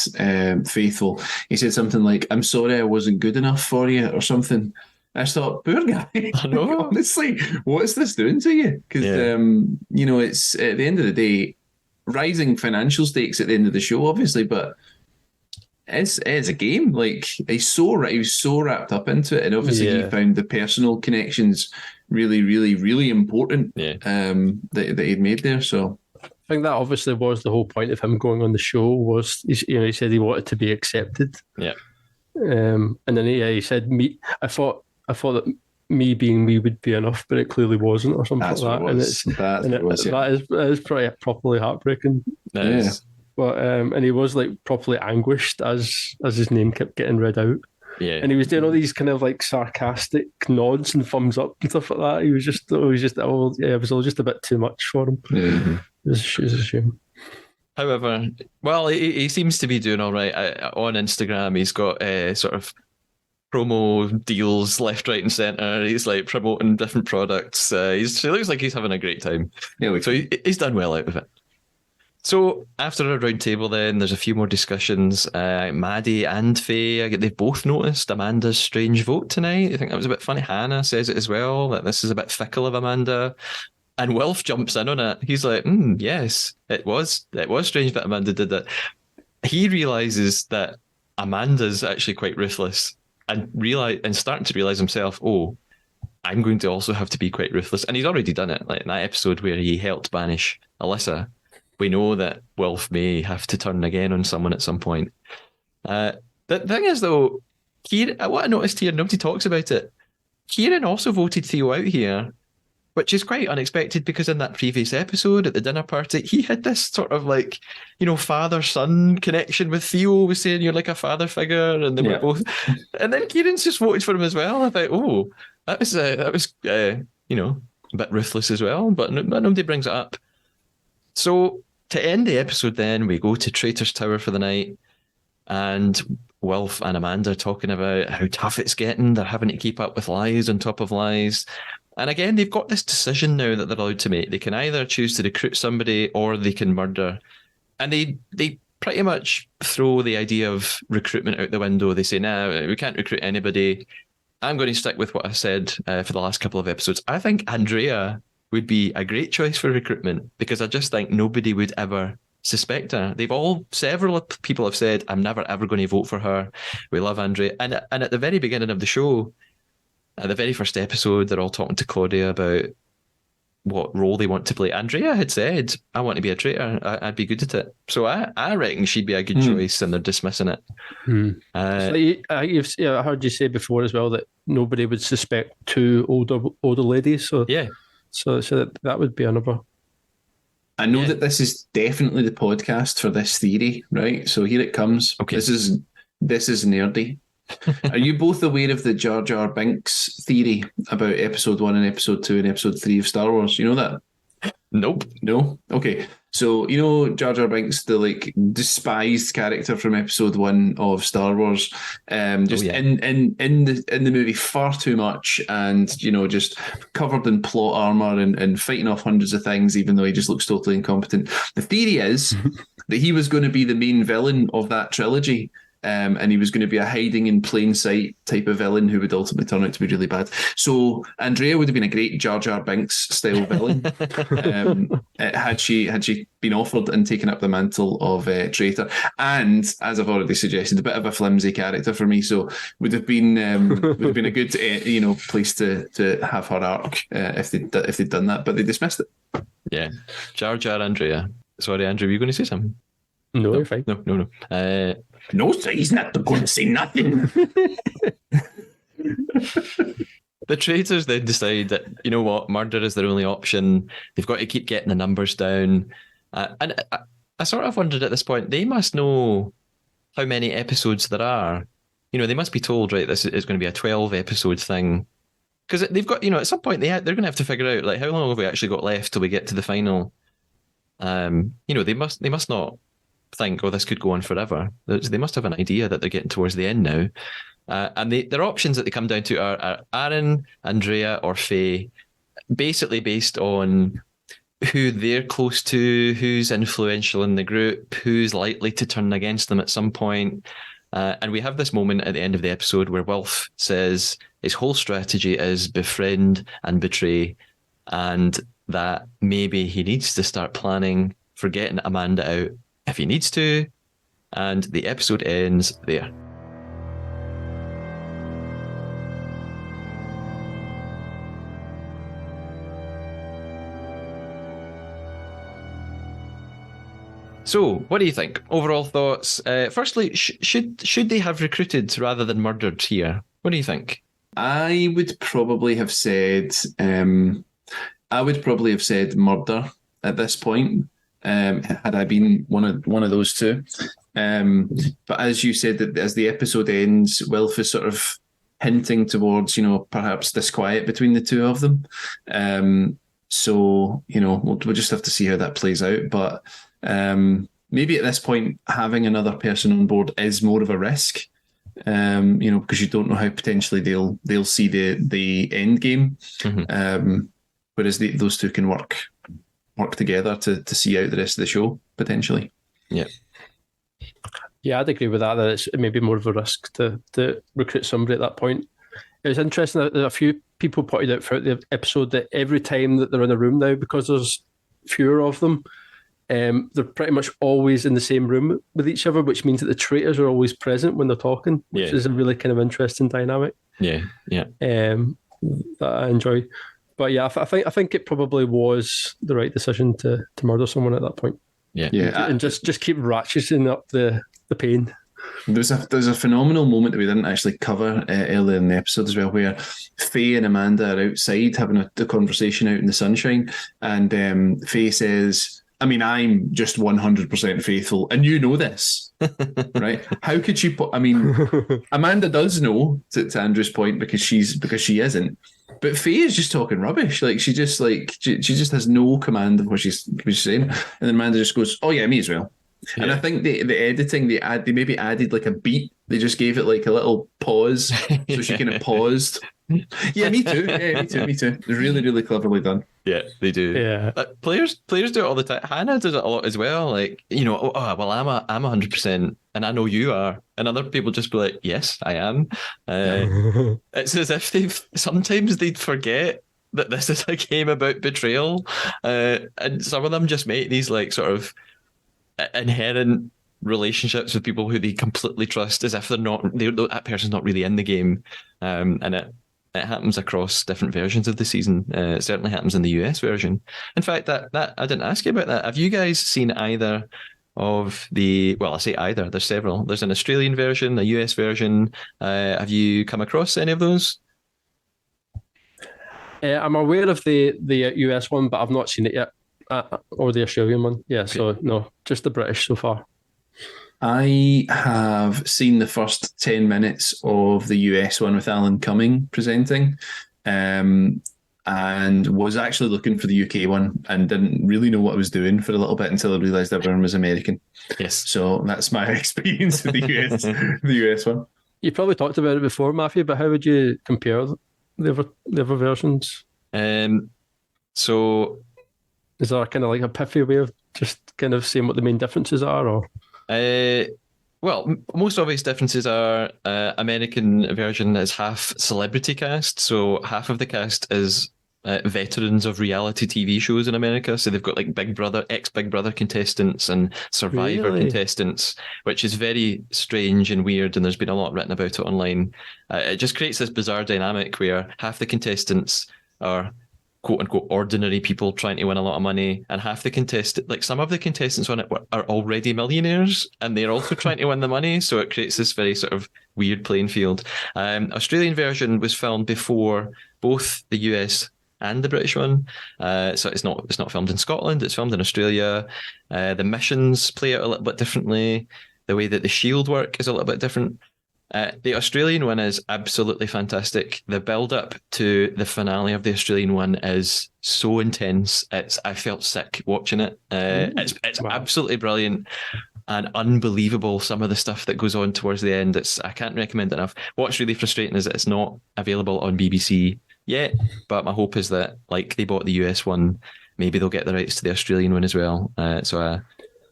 faithful, he said something like, "I'm sorry I wasn't good enough for you," or something. I just thought, poor guy. I know. Honestly, what is this doing to you? Because you know, it's at the end of the day, rising financial stakes at the end of the show, obviously, but it's a game. Like he was so wrapped up into it, and obviously he found the personal connections really, really, really important. That he'd made there. So I think that obviously was the whole point of him going on the show. Was he said he wanted to be accepted. Yeah. And then he said, "Me." I thought that me being me would be enough, but it clearly wasn't, or something That's like what that. it was. That's what it was. Yeah. That is pretty properly heartbreaking. That Yeah. is- But and he was like properly anguished as his name kept getting read out, yeah. and he was doing all these kind of like sarcastic nods and thumbs up and stuff like that. It was all just a bit too much for him. Yeah. It was a shame. However, well, he seems to be doing all right. On Instagram, he's got sort of promo deals left, right, and centre. He's like promoting different products. He looks like he's having a great time. Yeah, So he's done well out of it. So after a round table, then there's a few more discussions. Maddie and Faye, they've both noticed Amanda's strange vote tonight. I think that was a bit funny. Hannah says it as well, that this is a bit fickle of Amanda. And Wilf jumps in on it. He's like, yes, it was strange that Amanda did that. He realizes that Amanda's actually quite ruthless, and starting to realize himself, I'm going to also have to be quite ruthless. And he's already done it. Like in that episode where he helped banish Alyssa, we know that Wilf may have to turn again on someone at some point. The thing is, though, what I noticed here, nobody talks about it. Kieran also voted Theo out here, which is quite unexpected because in that previous episode at the dinner party, he had this sort of like, father-son connection with Theo, was saying you're like a father figure, and they were both. And then Kieran's just voted for him as well. I thought, that was a bit ruthless as well, but nobody brings it up. So to end the episode, then we go to Traitors Tower for the night, and Wilf and Amanda are talking about how tough it's getting. They're having to keep up with lies on top of lies. And again, they've got this decision now that they're allowed to make. They can either choose to recruit somebody or they can murder. And they pretty much throw the idea of recruitment out the window. They say, no, we can't recruit anybody. I'm going to stick with what I said for the last couple of episodes. I think Andrea would be a great choice for recruitment because I just think nobody would ever suspect her. Several people have said, I'm never ever going to vote for her. We love Andrea. And at the very beginning of the show, at the very first episode, they're all talking to Claudia about what role they want to play. Andrea had said, I want to be a traitor. I'd be good at it. So I reckon she'd be a good choice, and they're dismissing it. I heard you say before as well that nobody would suspect two older ladies. So yeah. So that would be another. I know that this is definitely the podcast for this theory, right? So here it comes. Okay. This is nerdy. Are you both aware of the Jar Jar Binks theory about episode 1 and episode 2 and episode 3 of Star Wars? You know that? Nope. No? Okay. So, Jar Jar Binks, the despised character from episode 1 of Star Wars, in the movie far too much, and just covered in plot armor and fighting off hundreds of things, even though he just looks totally incompetent. The theory is that he was going to be the main villain of that trilogy. And he was going to be a hiding in plain sight type of villain who would ultimately turn out to be really bad. So Andrea would have been a great Jar Jar Binks style villain had she been offered and taken up the mantle of traitor. And as I've already suggested, a bit of a flimsy character for me. So would have been a good place to have her arc if they'd done that. But they dismissed it. Yeah, Jar Jar Andrea. Sorry, Andrew, were you going to say something? No, you're fine. No. No, sir, he's not going to say nothing. The traitors then decide that, you know what, murder is their only option. They've got to keep getting the numbers down. And I sort of wondered at this point, they must know how many episodes there are. They must be told, right, this is going to be a 12-episode thing. Because they've got, at some point, they're going to have to figure out, like, how long have we actually got left till we get to the final? They must not think, this could go on forever. They must have an idea that they're getting towards the end now. And their options that they come down to are Aaron, Andrea, or Faye, basically based on who they're close to, who's influential in the group, who's likely to turn against them at some point. And we have this moment at the end of the episode where Wilf says his whole strategy is befriend and betray, and that maybe he needs to start planning for getting Amanda out if he needs to, and the episode ends there. So, what do you think? Overall thoughts? Firstly, should they have recruited rather than murdered here? What do you think? I would probably have said murder at this point. Had I been one of those two. But as you said, that as the episode ends, Wilf is sort of hinting towards, perhaps disquiet between the two of them. So, we'll just have to see how that plays out. But maybe at this point, having another person on board is more of a risk. Because you don't know how potentially they'll see the end game. Whereas those two can work together to see out the rest of the show potentially. Yeah. Yeah, I'd agree with that it's maybe more of a risk to recruit somebody at that point. It was interesting that a few people pointed out throughout the episode that every time that they're in a room now, because there's fewer of them, they're pretty much always in the same room with each other, which means that the traitors are always present when they're talking, which is a really kind of interesting dynamic. Yeah. That I enjoy. But yeah, I think it probably was the right decision to murder someone at that point. Yeah. And just keep ratcheting up the pain. There's a phenomenal moment that we didn't actually cover earlier in the episode as well, where Faye and Amanda are outside having a conversation out in the sunshine, and Faye says, I mean, I'm just 100% faithful, and you know this, right? How could she put? I mean, Amanda does know, to Andrew's point, because she isn't. But Faye is just talking rubbish. Like she just has no command of what she's saying, and then Amanda just goes, "Oh yeah, me as well." Yeah. And I think the editing they maybe added like a beat. They just gave it like a little pause, so she kind of paused. Yeah, me too. Yeah, me too. Really, really cleverly done. Yeah, they do. Yeah, players do it all the time. Hannah does it a lot as well. Like, well, I'm 100%, and I know you are, and other people just be like, yes, I am. It's as if sometimes they'd forget that this is a game about betrayal, and some of them just make these like sort of inherent relationships with people who they completely trust, as if that person's not really in the game, and it happens across different versions of the season. It certainly happens in the US version. In fact, that I didn't ask you about that. Have you guys seen either of the? Well, I say either. There's several. There's an Australian version, a US version. Have you come across any of those? I'm aware of the US one, but I've not seen it yet, or the Australian one. Yeah, okay. So no, just the British so far. I have seen the first 10 minutes of the US one with Alan Cumming presenting, and was actually looking for the UK one and didn't really know what I was doing for a little bit until I realised everyone was American. Yes. So that's my experience with the US one. You probably talked about it before, Matthew, but how would you compare the other versions? So is there kind of like a pithy way of just kind of saying what the main differences are, or? Well, most obvious differences are American version is half celebrity cast, so half of the cast is veterans of reality TV shows in America. So they've got like Big Brother, ex-Big Brother contestants and Survivor contestants, which is very strange and weird, and there's been a lot written about it online. It just creates this bizarre dynamic where half the contestants are quote-unquote ordinary people trying to win a lot of money, and half the like some of the contestants on it are already millionaires, and they're also trying to win the money, so it creates this very sort of weird playing field. Australian version was filmed before both the US and the British one, so it's not filmed in Scotland, it's filmed in Australia. The missions play out a little bit differently. The way that the shield work is a little bit different. The Australian one is absolutely fantastic. The build-up to the finale of the Australian one is so intense. I felt sick watching it. It's wow. Absolutely brilliant and unbelievable. Some of the stuff that goes on towards the end, I can't recommend it enough. What's really frustrating is that it's not available on BBC yet, but my hope is that, like they bought the US one, maybe they'll get the rights to the Australian one as well. So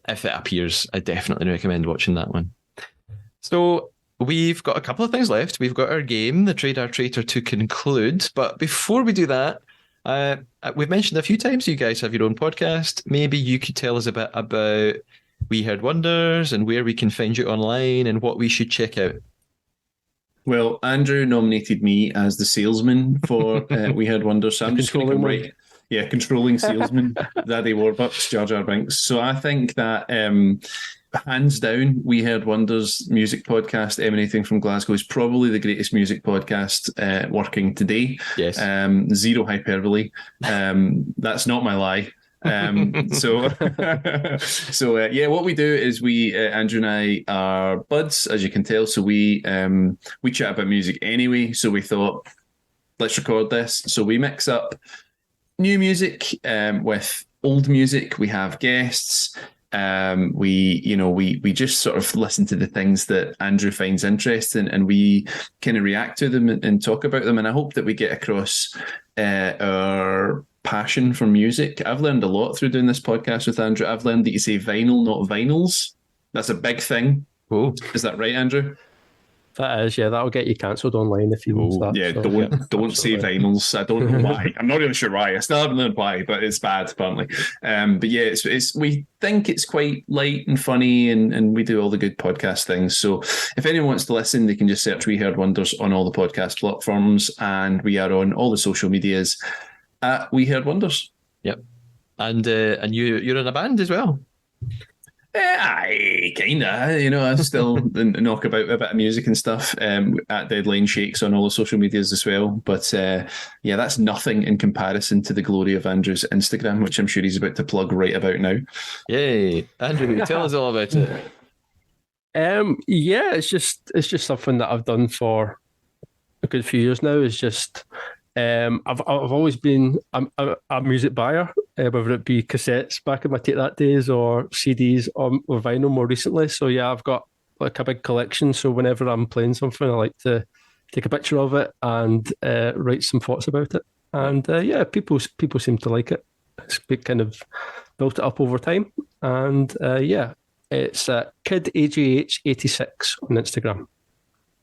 if it appears, I definitely recommend watching that one. So we've got a couple of things left. We've got our game, the Trade Our Traitor, to conclude. But before we do that, we've mentioned a few times you guys have your own podcast. Maybe you could tell us a bit about We Heard Wonders and where we can find you online and what we should check out. Well, Andrew nominated me as the salesman for We Heard Wonders, so I'm just going to come right. Yeah, controlling salesman, Daddy Warbucks, Jar Jar Binks. So I think that hands down, We Heard Wonders music podcast emanating from Glasgow is probably the greatest music podcast working today. Yes. Zero hyperbole. That's not my lie. So yeah, what we do is we Andrew and I are buds, as you can tell. So we chat about music anyway. So we thought, let's record this. So we mix up new music with old music. We have guests. We just sort of listen to the things that Andrew finds interesting, and we kind of react to them and talk about them. And I hope that we get across our passion for music. I've learned a lot through doing this podcast with Andrew. I've learned that you say vinyl, not vinyls. That's a big thing. Oh, is that right, Andrew? That is, yeah. That'll get you cancelled online if you lose that. Yeah, so, don't say vinyls. I don't know why. I'm not really sure why. I still haven't learned why, but it's bad apparently. But yeah, it's we think it's quite light and funny, and we do all the good podcast things. So if anyone wants to listen, they can just search We Heard Wonders on all the podcast platforms, and we are on all the social medias at We Heard Wonders. Yep. And you're in a band as well. Aye, kinda. I still knock about a bit of music and stuff at Deadline Shakes on all the social medias as well. But yeah, that's nothing in comparison to the glory of Andrew's Instagram, which I'm sure he's about to plug right about now. Yay, Andrew, tell us all about it. Yeah, it's just something that I've done for a good few years now. It's just I've always been a music buyer, whether it be cassettes back in my Take That days or CDs or vinyl more recently. So yeah, I've got like a big collection. So whenever I'm playing something, I like to take a picture of it and write some thoughts about it. And yeah, people seem to like it. It's kind of built it up over time. And yeah, it's KidAGH86 on Instagram.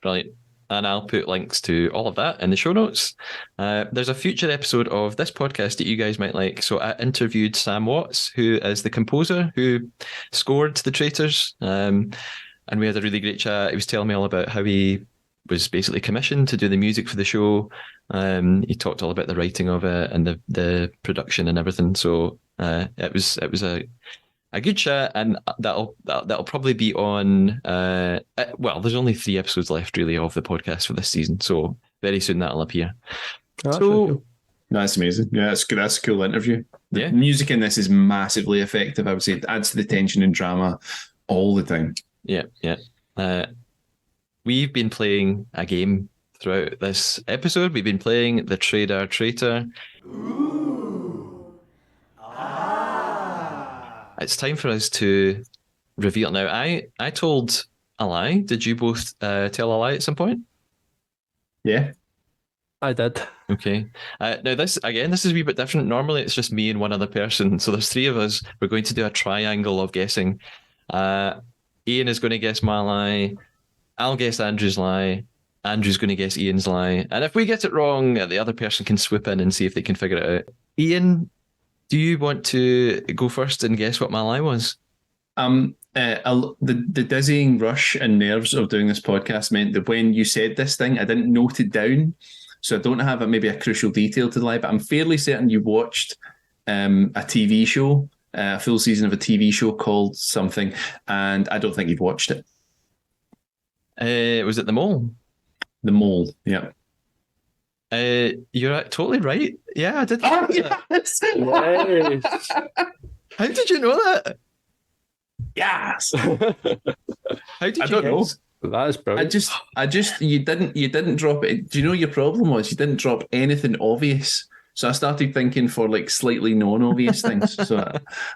Brilliant. And I'll put links to all of that in the show notes. There's a future episode of this podcast that you guys might like. So I interviewed Sam Watts, who is the composer who scored The Traitors. And we had a really great chat. He was telling me all about how he was basically commissioned to do the music for the show. He talked all about the writing of it and the production and everything. So it was a good chat, and that'll probably be on. Well, there's only 3 episodes left really of the podcast for this season, so very soon that'll appear. Oh, that's really cool. That's amazing. Yeah, that's good. That's a cool interview. The Yeah. music in this is massively effective. I would say it adds to the tension and drama all the time. Yeah. We've been playing a game throughout this episode. We've been playing the Trader Traitor. It's time for us to reveal. Now, I told a lie. Did you both tell a lie at some point? Yeah. I did. Okay. Now, this is a wee bit different. Normally, it's just me and one other person. So there's 3 of us. We're going to do a triangle of guessing. Ian is going to guess my lie. I'll guess Andrew's lie. Andrew's going to guess Ian's lie. And if we get it wrong, the other person can swoop in and see if they can figure it out. Ian, do you want to go first and guess what my lie was? The dizzying rush and nerves of doing this podcast meant that when you said this thing, I didn't note it down. So I don't have maybe a crucial detail to the lie, but I'm fairly certain you watched a TV show, a full season of a TV show called something, and I don't think you've watched it. Was it The Mole? The Mole, yeah. You're totally right. Yeah, I did. Oh, yes! Yes. How did you know that? Yes! How did I you don't know. guess? That is brilliant. I just, you didn't drop it. Do you know your problem was? You didn't drop anything obvious. So I started thinking for like slightly non-obvious things. So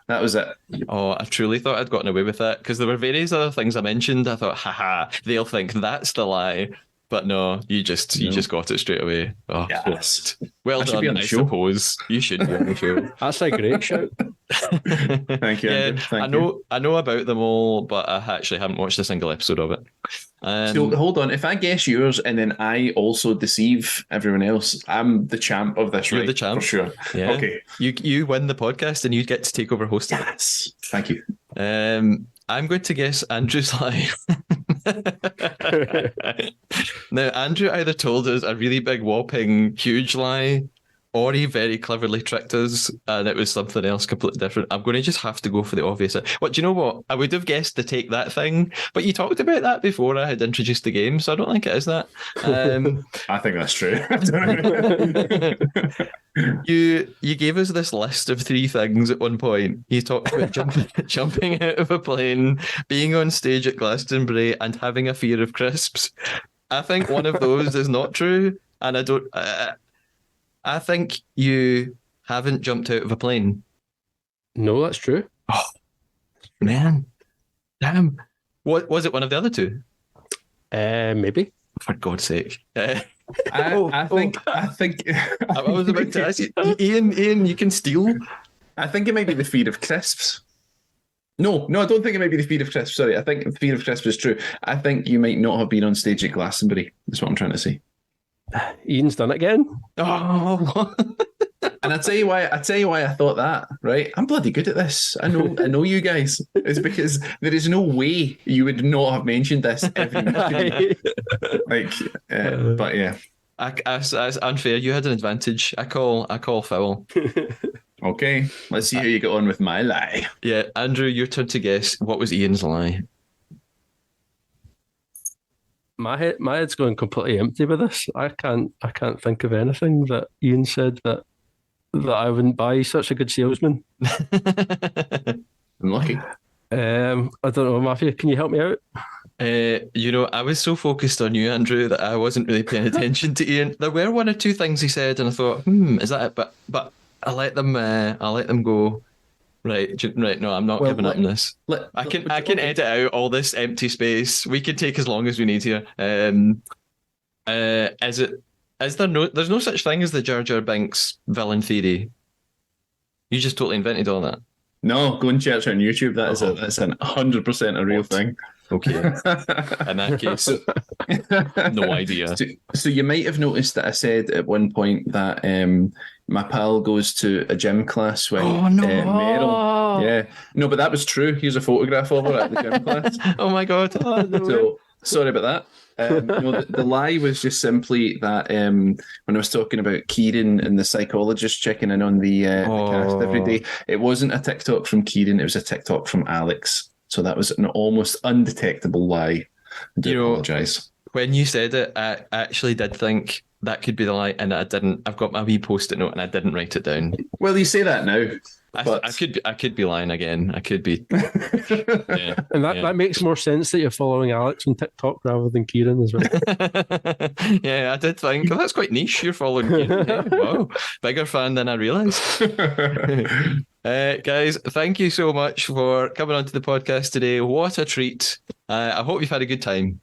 that was it. Oh, I truly thought I'd gotten away with that because there were various other things I mentioned. I thought, haha, they'll think that's the lie. But no, you just got it straight away. Oh, Yes. well I should be on done, the I show. suppose. You should be on the show. That's a great shout. Thank you, Yeah, Andrew. Thank you. I know about them all, but I actually haven't watched a single episode of it. So hold on, if I guess yours and then I also deceive everyone else, I'm the champ of this, You're right? the champ. For sure. Yeah. Okay. You win the podcast and you get to take over hosting. Yes. Thank you. I'm going to guess Andrew's lie. Now, Andrew either told us a really big, whopping, huge lie, or he very cleverly tricked us and it was something else completely different. I'm going to just have to go for the obvious. What, do you know what? I would have guessed to take that thing, but you talked about that before I had introduced the game, so I don't think it is that. I think that's true. You gave us this list of 3 things at one point. You talked about jumping out of a plane, being on stage at Glastonbury, and having a fear of crisps. I think one of those is not true, and I don't. I think you haven't jumped out of a plane. No, that's true. Oh, man. Damn. What was it? One of the other 2? Maybe. For God's sake. I think. I was about to ask you, Ian, you can steal. I think it might be the fear of crisps. No, I don't think it might be the fear of crisps. Sorry, I think the fear of crisps is true. I think you might not have been on stage at Glastonbury. That's what I'm trying to say. Ian's done it again. Oh, and I tell you why I thought that. Right, I'm bloody good at this. I know you guys. It's because there is no way you would not have mentioned this every week. But yeah, that's unfair. You had an advantage. I call foul. Okay, let's see how you get on with my lie. Yeah, Andrew, your turn to guess. What was Ian's lie? My head's going completely empty with this. I can't think of anything that Ian said that I wouldn't buy. He's such a good salesman. I'm lucky. I don't know, Matthew. Can you help me out? I was so focused on you, Andrew, that I wasn't really paying attention to Ian. There were 1 or 2 things he said, and I thought, is that it? But I let them go. Right. No, I'm not giving up on this. I can edit out all this empty space. We can take as long as we need here. There's no such thing as the Jar Jar Binks villain theory? You just totally invented all that. No, go and search on YouTube. That's an 100% a real thing. Okay. In that case, no idea. So you might have noticed that I said at one point that my pal goes to a gym class with Meryl. Yeah. No, but that was true. Here's a photograph of her at the gym class. Oh my God. So sorry about that. The lie was just simply that when I was talking about Kieran and the psychologist checking in on the cast every day, it wasn't a TikTok from Kieran, it was a TikTok from Alex. So that was an almost undetectable lie. I do apologise. When you said it, I actually did think that could be the lie, and I didn't. I've got my wee post-it note, and I didn't write it down. Well, you say that now. I could be lying again. I could be. Yeah, and that makes more sense that you're following Alex on TikTok rather than Kieran as well. Yeah, I did think, that's quite niche. You're following Kieran. Yeah, wow, bigger fan than I realised. Guys, thank you so much for coming onto the podcast today. What a treat. I hope you've had a good time.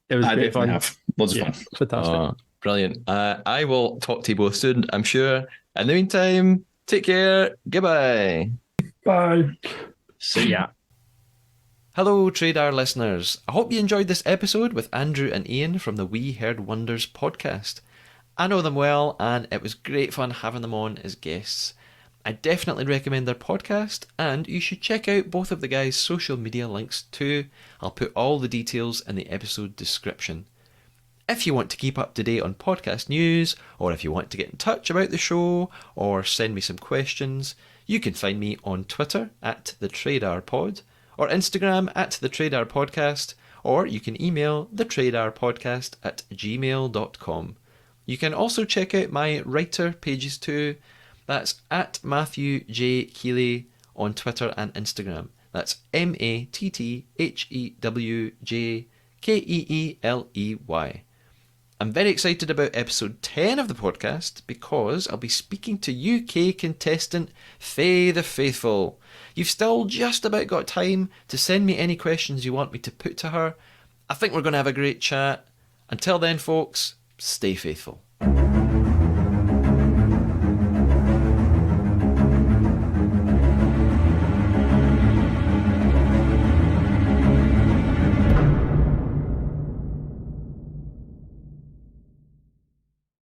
It was great fun. Lots of fun. Fantastic. Brilliant. I will talk to you both soon, I'm sure. In the meantime, take care. Goodbye. Bye. See ya. Hello, Traidar listeners. I hope you enjoyed this episode with Andrew and Ian from the We Heard Wonders podcast. I know them well, and it was great fun having them on as guests. I definitely recommend their podcast, and you should check out both of the guys' social media links too. I'll put all the details in the episode description. If you want to keep up to date on podcast news, or if you want to get in touch about the show, or send me some questions, you can find me on Twitter at @TheTraidarPod, or Instagram at @TheTraidarPodcast, or you can email thetraidarpodcast@gmail.com. You can also check out my writer pages too. That's at Matthew J. Keeley on Twitter and Instagram. That's MATTHEWJKEELEY. I'm very excited about episode 10 of the podcast because I'll be speaking to UK contestant Faye the Faithful. You've still just about got time to send me any questions you want me to put to her. I think we're going to have a great chat. Until then, folks, stay faithful.